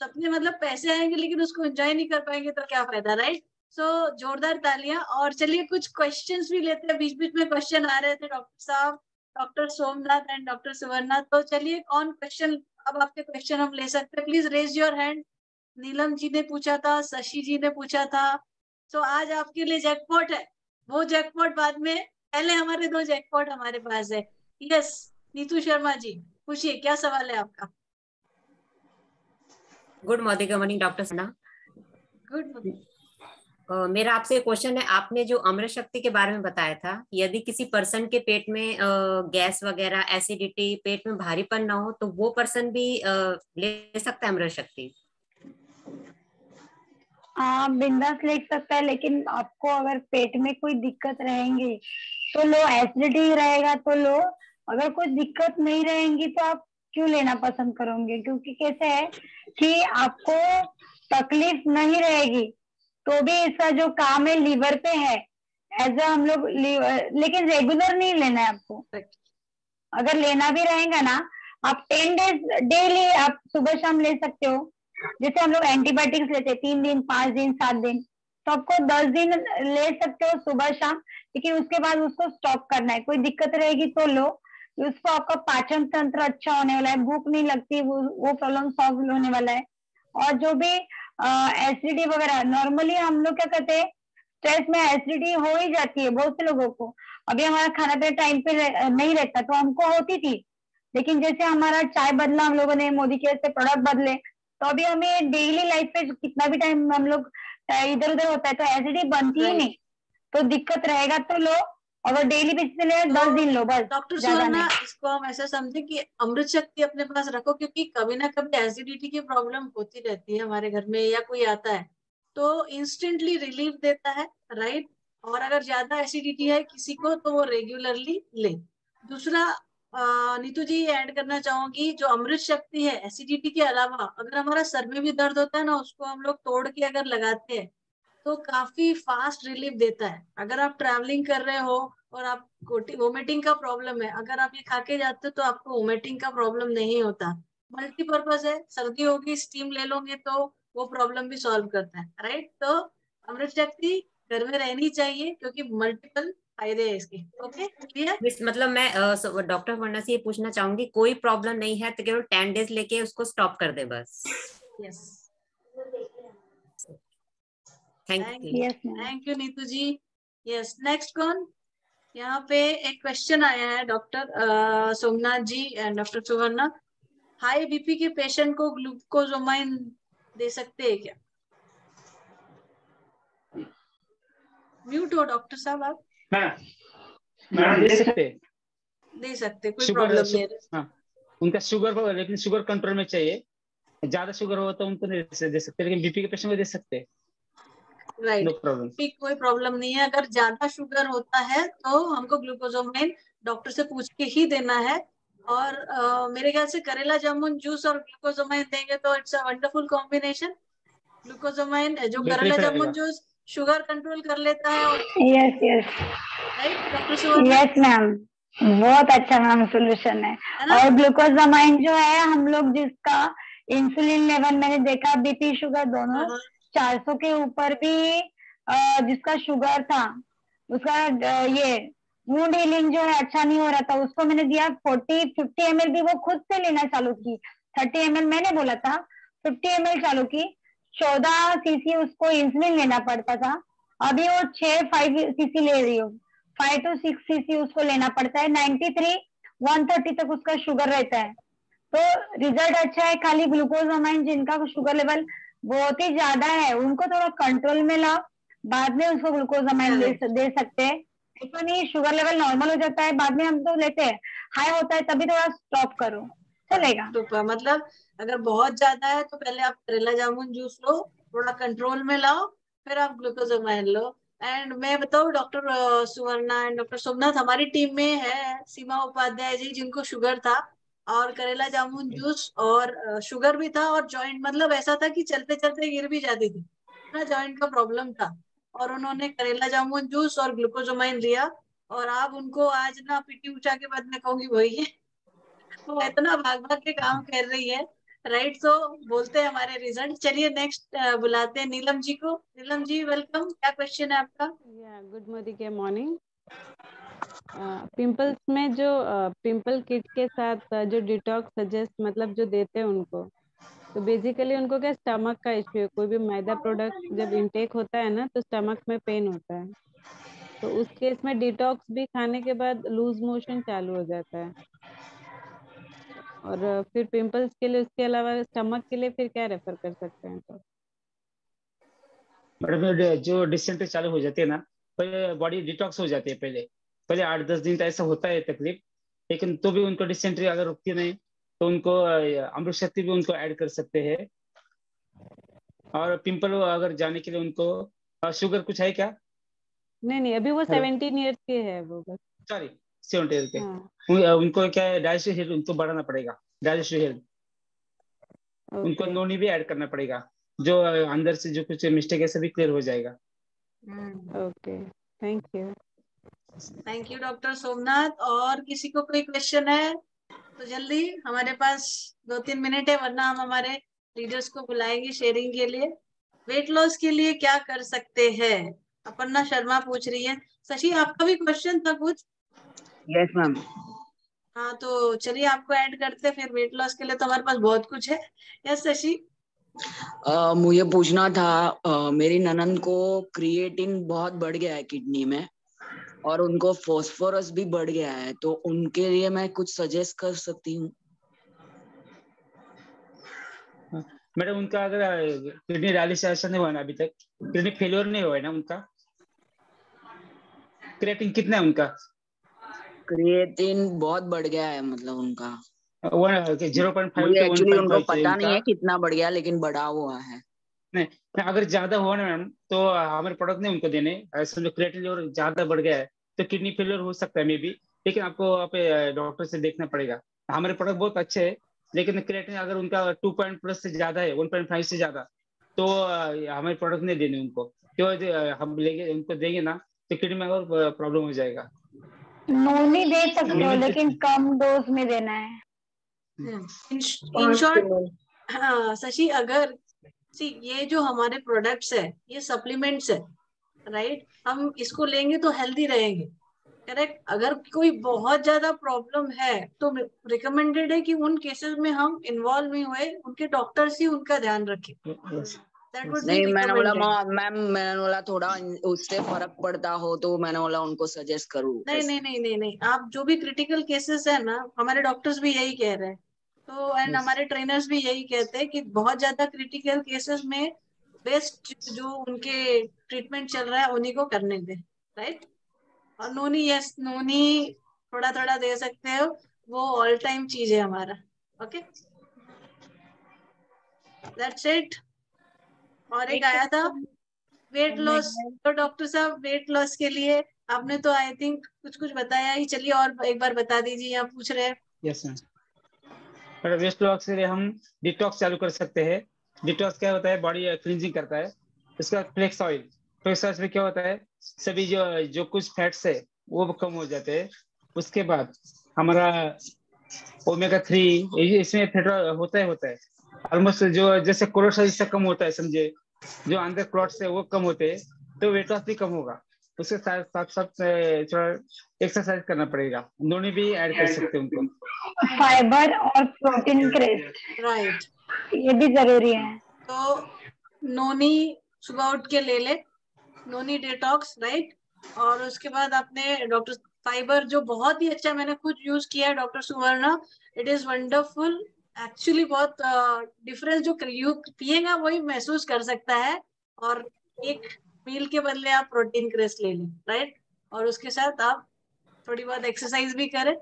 सपने मतलब पैसे आएंगे लेकिन उसको एंजॉय नहीं कर पाएंगे तो क्या फायदा, राइट। सो जोरदार तालियां। और चलिए कुछ क्वेश्चंस भी लेते हैं, बीच बीच में क्वेश्चन आ रहे थे डॉक्टर साहब, डॉक्टर सोमनाथ एंड डॉक्टर सुवर्णा। तो चलिए कौन क्वेश्चन, अब आपके क्वेश्चन हम ले सकते हैं, please raise your hand. Neelam ji ने पूछा था, शशि जी ने पूछा था। सो आज आपके लिए जैकपॉट है, वो जैकपॉट बाद में, पहले हमारे 2 जैकपॉट हमारे पास है। यस, नीतू शर्मा जी पूछिए, क्या सवाल है आपका। Good morning doctor Sana. Good morning. मेरा आपसे क्वेश्चन है, आपने जो अमृत शक्ति के बारे में बताया था, यदि किसी पर्सन के पेट में गैस वगैरह, एसिडिटी, पेट में भारीपन ना हो, तो वो पर्सन भी ले सकता है अमृत शक्ति? बिंदास ले सकता है, लेकिन आपको अगर पेट में कोई दिक्कत रहेंगी तो लो, एसिडिटी रहेगा तो लो, अगर कोई दिक्कत नहीं रहेंगी तो आप क्यों लेना पसंद करोगे। क्योंकि कैसे है कि आपको तकलीफ नहीं रहेगी तो भी इसका जो काम है लीवर पे है, एज हम लोग, लेकिन रेगुलर नहीं लेना है आपको। अगर लेना भी रहेगा ना, आप 10 डेज डेली आप सुबह शाम ले सकते हो। जैसे हम लोग एंटीबायोटिक्स लेते हैं 3 दिन, 5 दिन, 7 दिन, तो आपको 10 दिन ले सकते हो सुबह शाम, लेकिन उसके बाद उसको स्टॉप करना है। कोई दिक्कत रहेगी तो लो, उसको आपका पाचन तंत्र अच्छा होने वाला है, भूख नहीं लगती, वो प्रॉब्लम सॉल्व होने वाला है। और जो भी एसिडिटी वगैरह, नॉर्मली हम लोग क्या करते हैं, स्ट्रेस में एसिडिटी हो ही जाती है बहुत से लोगों को। अभी हमारा खाना पीना टाइम पे नहीं रहता, तो हमको होती थी, लेकिन जैसे हमारा चाय बदला, हम लोगों ने मोदी केयर से प्रोडक्ट बदले, तो अभी हमें डेली लाइफ पे कितना भी टाइम हम लोग इधर उधर होता है तो एसिडिटी बनती ही नहीं। तो दिक्कत रहेगा तो लो, अगर डेली बेसिस पे ले 10 दिन लो बस, डॉक्टर ज्यादा सुवर्णा, नहीं। इसको हम ऐसा समझे कि अमृत शक्ति अपने पास रखो, क्योंकि कभी ना कभी एसिडिटी की प्रॉब्लम होती रहती है हमारे घर में, या कोई आता है तो इंस्टेंटली रिलीफ देता है, राइट। और अगर ज्यादा एसिडिटी है किसी को तो वो रेगुलरली ले। दूसरा नीतू जी ऐड करना चाहूंगी, जो अमृत शक्ति है, एसिडिटी के अलावा अगर हमारा सर में भी दर्द होता है ना, उसको हम लोग तोड़ के अगर लगाते हैं तो काफी फास्ट रिलीफ देता है। अगर आप ट्रैवलिंग कर रहे हो और आप वोमिटिंग का प्रॉब्लम है, अगर आप ये खा के जाते हो तो आपको वोमिटिंग का प्रॉब्लम नहीं होता। मल्टीपर्पज है, सर्दी होगी स्टीम ले लोगे तो वो प्रॉब्लम भी सॉल्व करता है, राइट। तो अमृत शक्ति घर में रहनी चाहिए क्योंकि मल्टीपल फायदे हैं इसके। Okay, clear. मतलब मैं डॉक्टर वर्णा से ये पूछना चाहूंगी, कोई प्रॉब्लम नहीं है तो केवल 10 डेज लेके उसको स्टॉप कर दे बस। Yes, thank you. Thank you Neetu ji. Yes, next कौन? यहाँ पे एक क्वेश्चन आया है doctor Somnath ji and doctor Suvarna. High BP के पेशेंट को ग्लूकोजोमाइन दे सकते हैं क्या? म्यूट हो डॉक्टर साहब आप। मैडम दे सकते हैं, दे सकते, कोई शुगर प्रॉब्लम नहीं है। हाँ, उनका शुगर हो, लेकिन शुगर कंट्रोल में चाहिए। ज्यादा शुगर हो तो उनको नहीं दे सकते, लेकिन बीपी के पेशेंट को दे सकते हैं, राइट, नो प्रॉब्लम। कोई प्रॉब्लम नहीं है। अगर ज्यादा शुगर होता है तो हमको ग्लूकोजोमाइन डॉक्टर से पूछ के ही देना है। और मेरे ख्याल से करेला जामुन जूस और ग्लूकोजोमाइन देंगे तो इट्स अ वंडरफुल कॉम्बिनेशन। ग्लूकोजोमाइन जो करेला जामुन जूस शुगर कंट्रोल कर लेता है, और यस यस राइट डॉक्टर सुवर्णा। यस मैम, बहुत अच्छा मैम सोल्यूशन है। और ग्लूकोजामाइन जो है, हम लोग जिसका इंसुलिन लेवल मैंने देखा, बीपी शुगर दोनों 400 के ऊपर भी जिसका शुगर था, उसका ये वुंड हीलिंग जो है अच्छा नहीं हो रहा था, उसको मैंने दिया 40-50 ml भी वो खुद से लेना चालू की। 30 ml मैंने बोला था, 50 ml चालू की। 14 सीसी उसको इंसुलिन लेना पड़ता था, अभी वो 5 सीसी ले रही हो। 5 to 6 सीसी उसको लेना पड़ता है। 93-130 तक उसका शुगर रहता है, तो रिजल्ट अच्छा है। खाली ग्लूकोजामाइन जिनका शुगर लेवल बहुत ही ज्यादा है उनको थोड़ा कंट्रोल में लाओ, बाद में उसको ग्लूकोजामाइन दे सकते हैं। ऐसा नहीं, शुगर लेवल नॉर्मल हो जाता है बाद में हम तो लेते हैं, हाई होता है तभी थोड़ा स्टॉप करो, चलेगा। तो मतलब अगर बहुत ज्यादा है तो पहले आप करेला जामुन जूस लो, थोड़ा कंट्रोल में लाओ, फिर आप ग्लूकोजोमाइन लो। एंड मैं बताऊँ, doctor Suvarna and doctor Somnath हमारी टीम में है सीमा उपाध्याय जी, जिनको शुगर था और करेला जामुन जूस और शुगर भी था, और जॉइंट मतलब ऐसा था कि चलते चलते गिर भी जाती थी, इतना जॉइंट का प्रॉब्लम था। और उन्होंने करेला जामुन जूस और ग्लूकोजोमाइन लिया, और आप उनको आज ना पीटी ऊषा के बाद में कहूंगी वही है, वो इतना भाग भाग के काम कर रही है, राइट। तो बोलते हैं हमारे रिजल्ट। चलिए नेक्स्ट बुलाते हैं नीलम जी को। नीलम जी वेलकम, क्या क्वेश्चन है आपका? गुड मोदी के मॉर्निंग। पिंपल्स में जो पिंपल किट के साथ जो डिटॉक्स सजेस्ट मतलब जो देते हैं उनको, तो बेसिकली उनको क्या स्टमक का इश्यू है, कोई भी मैदा प्रोडक्ट जब इंटेक होता है ना तो स्टमक में पेन होता है, तो उस केस में डिटॉक्स भी खाने के बाद लूज मोशन चालू हो जाता है। और फिर पिंपल्स के लिए उसके अलावा स्टमक के लिए फिर क्या रेफर कर सकते हैं? तो मैडम जो डिसेंट्री चालू हो जाती है ना, पहले बॉडी डिटॉक्स हो जाती है, पहले 8-10 दिन तो ऐसा होता है तकलीफ, लेकिन तो भी उनको डिसेंट्री अगर रुकती नहीं तो उनको अमृत शक्ति भी उनको ऐड कर सकते हैं। और पिंपल अगर जाने के लिए उनको शुगर कुछ है क्या? नहीं, अभी वो 17 ईयर्स के है वो बस। सॉरी, 70 ईयर के। हाँ। उनको क्या है, डाइजेस्टिव हेल्थ उनको बढ़ाना पड़ेगा, डाइजेस्टिव हेल्थ। उनको नोनी भी ऐड करना पड़ेगा, जो अंदर से जो कुछ मिस्टेक है सभी क्लियर हो जाएगा। Okay, thank you. Thank you doctor Somnath. और किसी को कोई क्वेश्चन है तो जल्दी, हमारे पास 2-3 मिनट है, वरना हम हमारे लीडर्स को बुलाएंगे शेयरिंग के लिए। वेट लॉस के लिए क्या कर सकते हैं? अपर्णा शर्मा पूछ रही है। शशि आपका भी क्वेश्चन था कुछ? Yes ma'am. हाँ तो चलिए आपको ऐड करते हैं, फिर वेट लॉस के लिए तो हमारे पास बहुत कुछ है। यस शशि। मुझे पूछना था, मेरी ननद को क्रिएटिन बहुत बढ़ गया है किडनी में, और उनको फास्फोरस भी बढ़ गया है, तो उनके लिए मैं कुछ सजेस्ट कर सकती हूँ? मैडम उनका अगर किडनी डायलिसिस नहीं हुआ ना अभी तक, किडनी फेलियर नहीं हुआ है ना उनका, क्रिएटिन कितना है उनका? क्रिएटिन बहुत बढ़ गया है, मतलब उनका 0.5 मुझे to एक्चुअली उनको 1.5 चाहिए पता उनका। नहीं है कितना बढ़ गया, लेकिन बढ़ा हुआ है। नहीं, अगर ज्यादा हुआ ना मैम तो हमारे प्रोडक्ट नहीं उनको देने। समझो क्रिएटिन लेवल ज्यादा बढ़ गया है तो किडनी फेलियर हो सकता है मे बी, लेकिन आपको आप डॉक्टर से देखना पड़ेगा। हमारे प्रोडक्ट बहुत अच्छे हैं, लेकिन क्रिएटिन अगर उनका 2 प्लस से ज्यादा है, 1.5 से ज्यादा, तो हमारे प्रोडक्ट नहीं देने उनको। क्यों हम लेंगे उनको देंगे ना तो किडनी में और प्रॉब्लम हो जाएगा। नोनी दे सकते हो लेकिन कम डोज में देना है। इन शॉर्ट हाँ शशि, अगर ये जो हमारे प्रोडक्ट्स है ये सप्लीमेंट्स है, राइट? हम इसको लेंगे तो हेल्दी रहेंगे, करेक्ट? अगर कोई बहुत ज्यादा प्रॉब्लम है तो रिकमेंडेड है कि उन केसेस में हम इन्वॉल्व नहीं हुए, उनके डॉक्टर्स ही उनका ध्यान रखें। That would be नहीं, मैंने बोला recommended. मैम, मैंने बोला थोड़ा उससे फर्क पड़ता हो तो मैंने बोला उनको सजेस्ट करूँ। नहीं, आप जो भी क्रिटिकल केसेस है ना, हमारे डॉक्टर्स भी यही कह रहे हैं, तो एंड हमारे ट्रेनर्स भी यही कहते हैं कि बहुत ज्यादा क्रिटिकल केसेस में बेस्ट जो उनके ट्रीटमेंट चल रहा है उन्हीं को करने दें, राइट? और नोनी, यस नोनी थोड़ा थोड़ा दे सकते हो, वो ऑल टाइम चीज है हमारा। Okay, that's it. और एक आया था वेट लॉस, तो डॉक्टर साहब वेट लॉस के लिए आपने तो आई थिंक कुछ कुछ बताया ही, चलिए और एक बार बता दीजिए, यहाँ पूछ रहे हैं। यस मैम, वेस्ट लॉस के लिए हम डिटॉक्स चालू कर सकते हैं। डिटॉक्स क्या होता है? बॉडी क्लींजिंग करता है। उसके बाद फ्लेक्स ऑयल, फ्लेक्स ऑयल में क्या होता है? सभी जो कुछ फैट्स है वो कम हो जाते हैं। उसके बाद हमारा ओमेगा 3, इसमें फैट होता है ऑलमोस्ट, जो जैसे कोलेस्ट्रॉल इससे कम होता है, समझे, जो अंदर क्लॉट्स है वो कम होते हैं, तो वेट लॉस भी कम होगा। उसके साथ साथ साथ थोड़ा एक्सरसाइज करना पड़ेगा, दोनों भी ऐड कर सकते हैं उनको। फाइबर और प्रोटीन क्रेस्ट, राइट, ये भी जरूरी है। तो नोनी सुबह उठ के ले ले, नोनी डिटॉक्स, राइट? और उसके बाद आपने डॉक्टर फाइबर, जो बहुत ही अच्छा, मैंने खुद यूज किया है doctor Suvarna, it is wonderful actually. बहुत डिफरेंस जो पिएगा वही महसूस कर सकता है। और एक मील के बदले आप प्रोटीन क्रेस्ट ले लें, राइट? और उसके साथ आप थोड़ी बहुत एक्सरसाइज भी करें।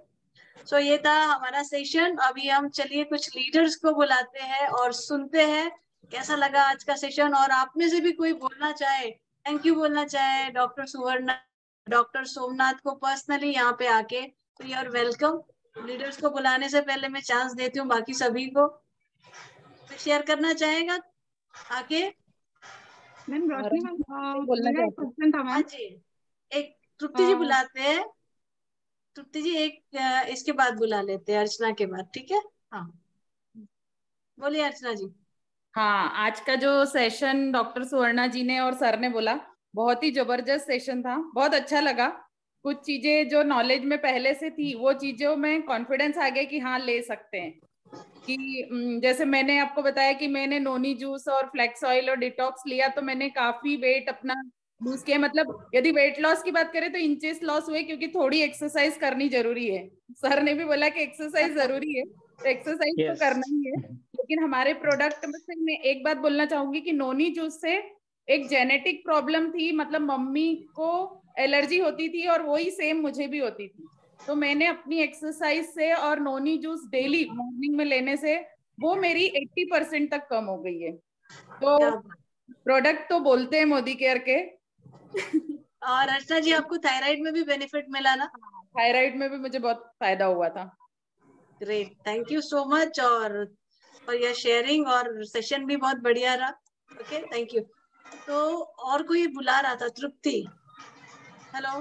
सो ये था हमारा सेशन। अभी हम चलिए कुछ लीडर्स को बुलाते हैं और सुनते हैं कैसा लगा आज का सेशन। और आप में से भी कोई बोलना चाहे, थैंक यू बोलना चाहे डॉक्टर सुवर्णा, डॉक्टर सोमनाथ को पर्सनली यहाँ पे आके, तो यू आर वेलकम। लीडर्स को बुलाने से पहले मैं चांस देती हूँ बाकी सभी को, तो शेयर करना चाहेगा आके? मैम रोशनी मैम, बोलना मेरा एक चाहती हूँ। क्वेश्चन था हाँ मैम। जी, एक तृप्ति जी बुलाते हैं। तृप्ति जी एक इसके बाद बुला लेते हैं, अर्चना के बाद, ठीक है? हाँ बोलिए अर्चना जी। हाँ, आज का जो सेशन डॉक्टर सुवर्णा जी ने और सर ने बोला, बहुत ही जबरदस्त सेशन था, बहुत अच्छा लगा। कुछ चीजें जो नॉलेज में पहले से थी वो चीजों में कॉन्फिडेंस आ गया कि हाँ ले सकते हैं। कि जैसे मैंने आपको बताया कि मैंने नोनी जूस और फ्लेक्स ऑयल और डिटॉक्स लिया, तो मैंने काफी वेट अपना लूज किया। मतलब यदि वेट लॉस की बात करें तो इंचेस लॉस हुए, क्योंकि थोड़ी एक्सरसाइज करनी जरूरी है। सर ने भी बोला कि एक्सरसाइज जरूरी है, तो एक्सरसाइज तो यस करना ही है। लेकिन हमारे प्रोडक्ट में से मैं एक बात बोलना चाहूंगी कि नोनी जूस से एक जेनेटिक प्रॉब्लम थी, मतलब मम्मी को एलर्जी होती थी और वही सेम मुझे भी होती थी। तो मैंने अपनी एक्सरसाइज से और नोनी जूस डेली मॉर्निंग में लेने से वो मेरी 80% तक कम हो गई है। तो प्रोडक्ट तो बोलते हैं मोदी केयर के। और अर्चना जी आपको थायराइड में भी बेनिफिट मिला ना? थायराइड में भी मुझे बहुत फायदा हुआ था। Great, thank you so much और योर शेयरिंग, और सेशन भी बहुत बढ़िया रहा। Okay, thank you. तो और कोई बुला रहा था, तृप्ति, हेलो,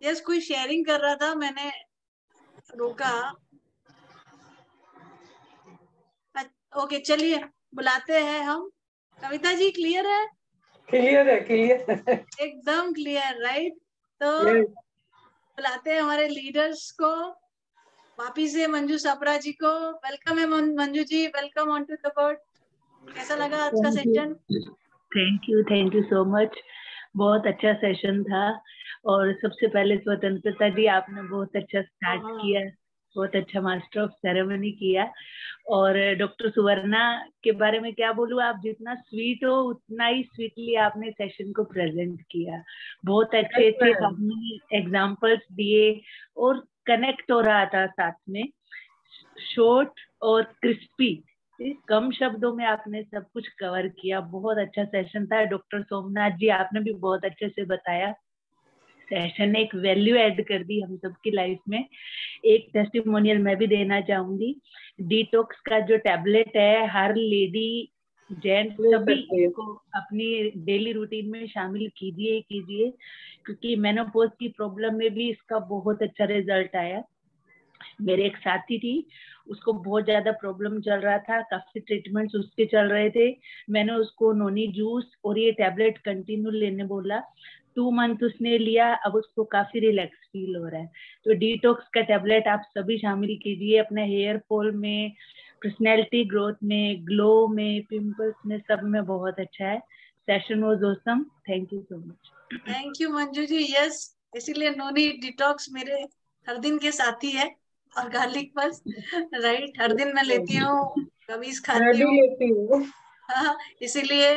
यस, कोई शेयरिंग कर रहा था, मैंने रोका। ओके चलिए बुलाते हैं हम कविता जी क्लियर है? क्लियर है, क्लियर है, एकदम क्लियर, राइट। तो Yes. बुलाते हैं हमारे लीडर्स को, वापिस से मंजू सापरा जी को। वेलकम है Manju ji, welcome on to the board. कैसा लगा आज का session? Thank you so much. बहुत अच्छा सेशन था। और सबसे पहले स्वतंत्रता जी, आपने बहुत अच्छा स्टार्ट किया, बहुत अच्छा मास्टर ऑफ सेरेमनी किया। और डॉक्टर सुवर्णा के बारे में क्या बोलूं, आप जितना स्वीट हो उतना ही स्वीटली आपने सेशन को प्रेजेंट किया। बहुत अच्छे अच्छे आपने एग्जांपल्स दिए और कनेक्ट हो रहा था साथ में, शॉर्ट और क्रिस्पी, कम शब्दों में आपने सब कुछ कवर किया। बहुत अच्छा सेशन था। डॉक्टर सोमनाथ जी, आपने भी बहुत अच्छे से बताया। सेशन ने एक वैल्यू ऐड कर दी हम सबकी लाइफ में। एक टेस्टिमोनियल मैं भी देना चाहूंगी। डिटॉक्स का जो टैबलेट है, हर लेडी जेंट्स सभी को अपनी डेली रूटीन में शामिल कीजिए, क्योंकि मेनोपॉज की प्रॉब्लम में भी इसका बहुत अच्छा रिजल्ट आया। मेरे एक साथी थी, उसको बहुत ज्यादा प्रॉब्लम चल रहा था, काफी ट्रीटमेंट्स उसके चल रहे थे। मैंने उसको नोनी जूस और ये टैबलेट कंटिन्यू लेने बोला। 2 मंथ उसने लिया, अब उसको काफी रिलैक्स फील हो रहा है। तो डिटॉक्स का टैबलेट आप सभी शामिल कीजिए अपने हेयर फॉल में, पर्सनैलिटी ग्रोथ में, ग्लो में, पिंपल्स में, सब में बहुत अच्छा है। Session was awesome. Thank you so much. Thank you Manju ji. Yes, इसीलिए नोनी डिटॉक्स मेरे हर दिन के साथी है। और गार्लिक पल्स, राइट, हर दिन मैं लेती हूँ, कभी खाती हूँ। हाँ, इसीलिए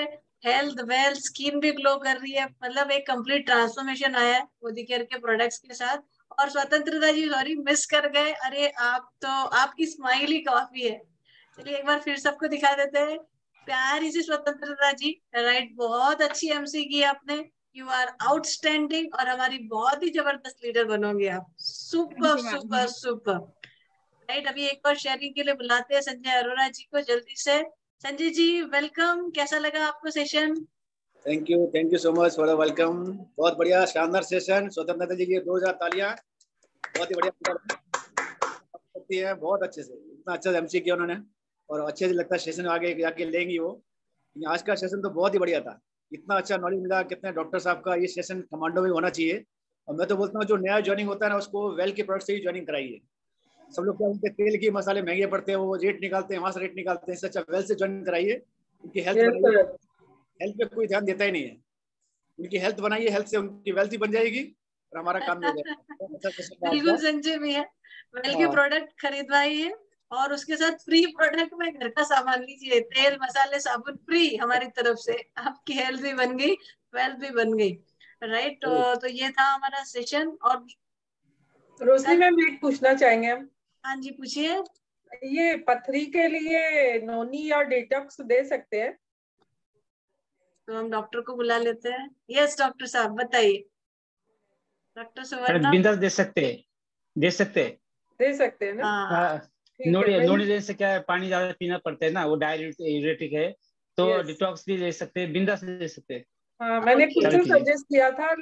हेल्थ वेल्थ स्किन भी ग्लो कर रही है। मतलब एक कंप्लीट ट्रांसफॉर्मेशन आया है मोदी केयर के प्रोडक्ट्स के साथ। और स्वतंत्रता जी, सॉरी मिस कर गए। अरे आप तो, आपकी स्माइल ही काफी है। चलिए एक बार फिर सबको दिखा देते हैं प्यारी सी स्वतंत्रता जी, राइट। बहुत अच्छी एमसी की आपने, यू आर आउटस्टैंडिंग, और हमारी बहुत ही जबरदस्त लीडर बनोगे आप। Super super super, right. अभी एक बार शेयरिंग के लिए बुलाते हैं संजय अरोरा जी को जल्दी से। संजय जी वेलकम, कैसा लगा आपको session? Thank you so much for the welcome. बहुत बढ़िया, शानदार सेशन। स्वतंत्रता जी की 2000 तालियां। बहुत ही बढ़िया है, बहुत अच्छे से, इतना अच्छा एमसी किया उन्होंने, और अच्छे से लगता है सेशन आगे जाके लेंगी वो। आज का सेशन तो बहुत ही बढ़िया था, इतना अच्छा नॉलेज मिला। कितने डॉक्टर साहब का ये सेशन कमांडो में होना चाहिए। और मैं तो बोलता हूँ जो नया ज्वाइनिंग होता है ना, उसको वेल के प्रोडक्ट से ही ज्वाइनिंग कराइए। सब लोग क्या बोलते हैं, तेल की मसाले महंगे पड़ते हैं, वो रेट निकालते हैं, वहां से रेट निकालते हैं। इससे अच्छा वेल से ज्वाइन कराइए, उनकी हेल्थ पे कोई ध्यान देता ही नहीं है। उनकी हेल्थ बनाइए, हेल्थ से उनकी वेल्थ ही बन जाएगी और हमारा काम भी हो जाएगा। बिल्कुल संजय भैया, वेल के प्रोडक्ट खरीदवाइए और उसके साथ फ्री प्रोडक्ट में घर का सामान लीजिए, तेल मसाले साबुन फ्री हमारी तरफ से। आपकी हेल्थ भी बन गई, वेल्थ भी बन गई, राइट। तो ये था हमारा सेशन। और रोशनी मैम एक पूछना चाहेंगे हम। हाँ जी पूछिए। ये पथरी के लिए नोनी और डिटॉक्स दे सकते हैं? तो हम डॉक्टर को बुला लेते हैं। यस डॉक्टर साहब बताइए। डॉक्टर सुवर्णा। बिंदास दे सकते हैं ना? हाँ। नोनी देने से क्या है, पानी ज्यादा पीना पड़ता है ना, वो डायरेटिक है, तो डिटॉक्स भी दे सकते हैं, बिंदास दे सकते हैं। हाँ, मैंने खुद से सजेस्ट किया था,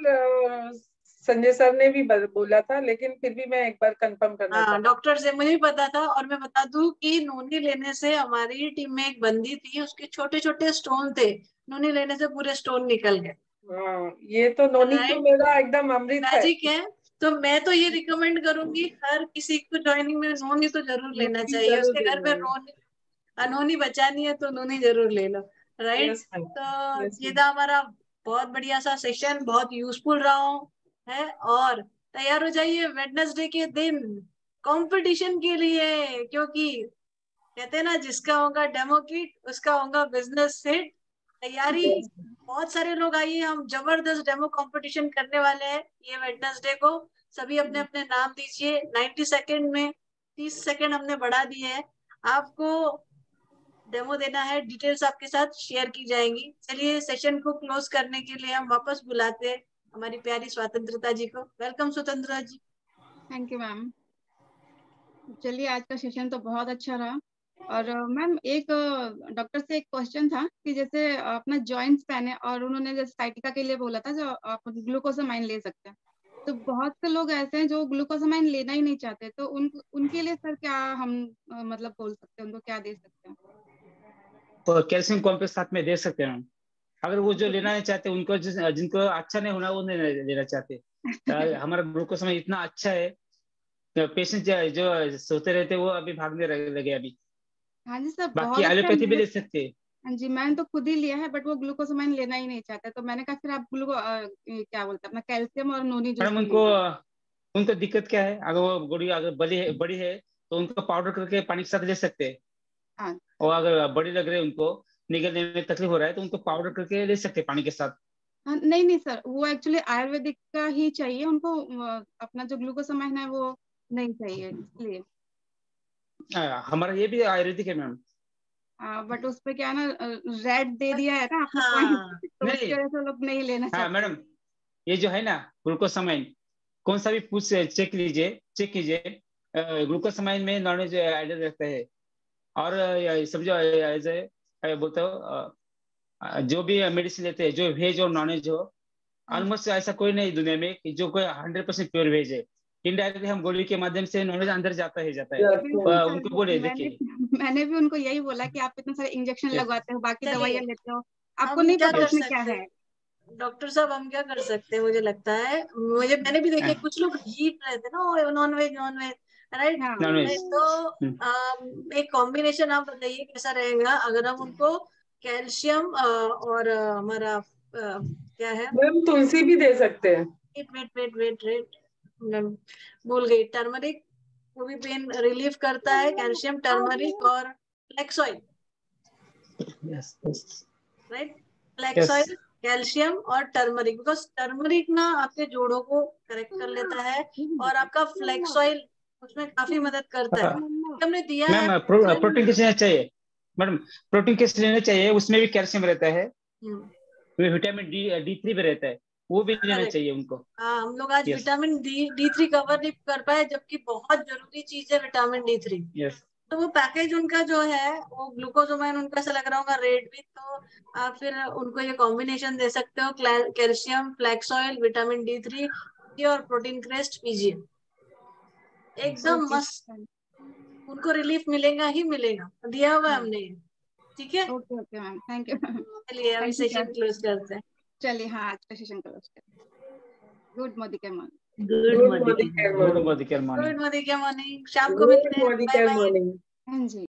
संजय सर ने भी बोला था, लेकिन फिर भी मैं एक बार कंफर्म करना चाहती हूँ। डॉक्टर से मुझे भी पता था। और मैं बता दूं कि नोनी लेने से, हमारी टीम में एक बंदी थी, उसके छोटे छोटे स्टोन थे, नोनी लेने से पूरे स्टोन निकल गए। ये तो नोनी तो मेरा एकदम अमृत है। मैजिक है। तो मैं तो ये रिकमेंड करूंगी हर किसी को ज्वाइनिंग में नोनी तो जरूर लेना चाहिए। उसके घर में अनोनी बचानी है तो नोनी जरूर ले लो, राइट। तो ये था हमारा बहुत बढ़िया सा सेशन, बहुत यूजफुल रहा है। और तैयार हो जाइए वेडनेसडे के दिन कंपटीशन के लिए, क्योंकि कहते हैं ना, जिसका होगा डेमो किट उसका होगा बिजनेस हिट। तैयारी, बहुत सारे लोग आइए, हम जबरदस्त डेमो कंपटीशन करने वाले हैं ये वेडनेसडे को। सभी अपने अपने नाम दीजिए। 90 सेकेंड में 30 सेकेंड हमने बढ़ा दिए हैं। आपको डेमो देना है, डिटेल्स आपके साथ शेयर की जाएंगी। चलिए सेशन को क्लोज करने के लिए हम वापस बुलाते हैं हमारी प्यारी स्वतंत्रता जी को। वेलकम स्वतंत्रता जी। Thank you ma'am. चलिए आज का सेशन तो बहुत अच्छा रहा। और मैम एक डॉक्टर से एक क्वेश्चन था कि जैसे अपना जॉइंट्स पेन है और उन्होंने जैसे साइटिका के लिए बोला था जो आप ग्लूकोसामाइन ले सकते हैं, तो बहुत से लोग ऐसे हैं जो ग्लूकोसामाइन लेना ही नहीं चाहते, तो उनके लिए सर क्या हम मतलब बोल सकते हैं, उनको क्या दे सकते हैं? कैल्शियम कॉम्प्लेक्स साथ में दे सकते हैं मैम। अगर वो जो लेना नहीं चाहते, उनको जिनको अच्छा नहीं होना, वो नहीं लेना चाहते। हमारा ग्लूकोसामाइन इतना अच्छा है, पेशेंट जो सोते रहते वो अभी भागने लगे अभी। हाँ जी सर, बाकी बहुत अच्छा। एलोपैथी भी ले सकते हैं। हाँ जी, मैंने तो खुद ही लिया है, बट वो ग्लूकोसामाइन लेना ही नहीं चाहता, तो मैंने कहा फिर आप क्या बोलते हैं अपना कैल्शियम और नोनी जूस मैडम उनको दिक्कत क्या है, अगर वो गोली अगर बड़ी है तो उनको पाउडर करके पानी के साथ ले सकते हैं। हाँ। और अगर बड़ी लग रही है, उनको निगलने में तकलीफ हो रहा है, तो उनको पाउडर करके ले सकते हैं पानी के साथ। हाँ, नहीं सर, वो एक्चुअली आयुर्वेदिक का ही चाहिए उनको, अपना जो ग्लूकोसामाइन है वो नहीं चाहिए, इसलिए। हमारा ये भी आयुर्वेदिक है मैम। बट उस पे क्या है ना, रेड दे दिया है ना आपने हाँ, तो उसकी वजह से लोग नहीं लेना चाहते। हाँ मैडम, ये जो है ना ग्लूकोसामाइन, कौन सा भी पूछ चेक कीजिए, ग्लूकोसामाइन में नॉनवेज एडेड रहता है। और सब जो बोलते हो, जो भी मेडिसिन लेते हैं, जो वेज और नॉनवेज हो, ऑलमोस्ट ऐसा कोई नहीं दुनिया में कि जो कोई 100% प्योर वेज है। इनडायरेक्टली हम गोली के माध्यम से नॉनवेज अंदर जाता है। उनको बोले देखिए, मैंने भी उनको यही बोला कि आप इतने सारे इंजेक्शन लगवाते हो, बाकी दवाइयाँ लेते हो, आपको हम नहीं क्या पता कर उसमें क्या सकते है। हैं डॉक्टर साहब, हम क्या कर सकते हैं? मुझे लगता है, मैंने भी देखे कुछ लोग हीट रहते ना, नॉन वेज राइट। नॉनवेज तो एक कॉम्बिनेशन आप बताइए कैसा रहेगा अगर हम उनको कैल्शियम और हमारा क्या है, मैम तुलसी भी दे सकते हैं। वेट भूल गई, टर्मरिक, वो भी पेन रिलीफ करता है, कैल्शियम, टर्मरिक और flax oil, right. Flax oil, calcium और टर्मरिक, बिकॉज टर्मरिक ना आपके जोड़ों को करेक्ट कर लेता है, और आपका फ्लैक्स ऑयल उसमें काफी मदद करता है। हमने दिया है मैम प्रोटीन किस लेना चाहिए मैडम? प्रोटीन किस लेना चाहिए? उसमें भी कैल्शियम रहता है, विटामिन D3 भी रहता है, वो भी लेना चाहिए उनको। हाँ, हम लोग आज विटामिन D3 कवर नहीं कर पाए, जबकि बहुत जरूरी चीज है विटामिन D3। तो वो पैकेज उनका जो है वो ग्लूकोसामाइन, उनका ऐसा लग रहा होगा रेट भी, तो आप फिर उनको ये कॉम्बिनेशन दे सकते हो, calcium, flax oil, vitamin D3 और प्रोटीन क्रेस्ट पीजिए, एकदम मस्त, उनको रिलीफ मिलेगा ही मिलेगा, दिया हुआ हमने। ठीक है, okay ma'am, thank you ma'am. चलिए अभी सेशन क्लोज करते हैं। चलिए, हाँ, आज का सेशन क्लोज करते हैं। गुड मोदी के मॉर्निंग। गुड मोदी के मॉर्निंग। शाम को मिलते हैं, बाय बाय। हाँ जी।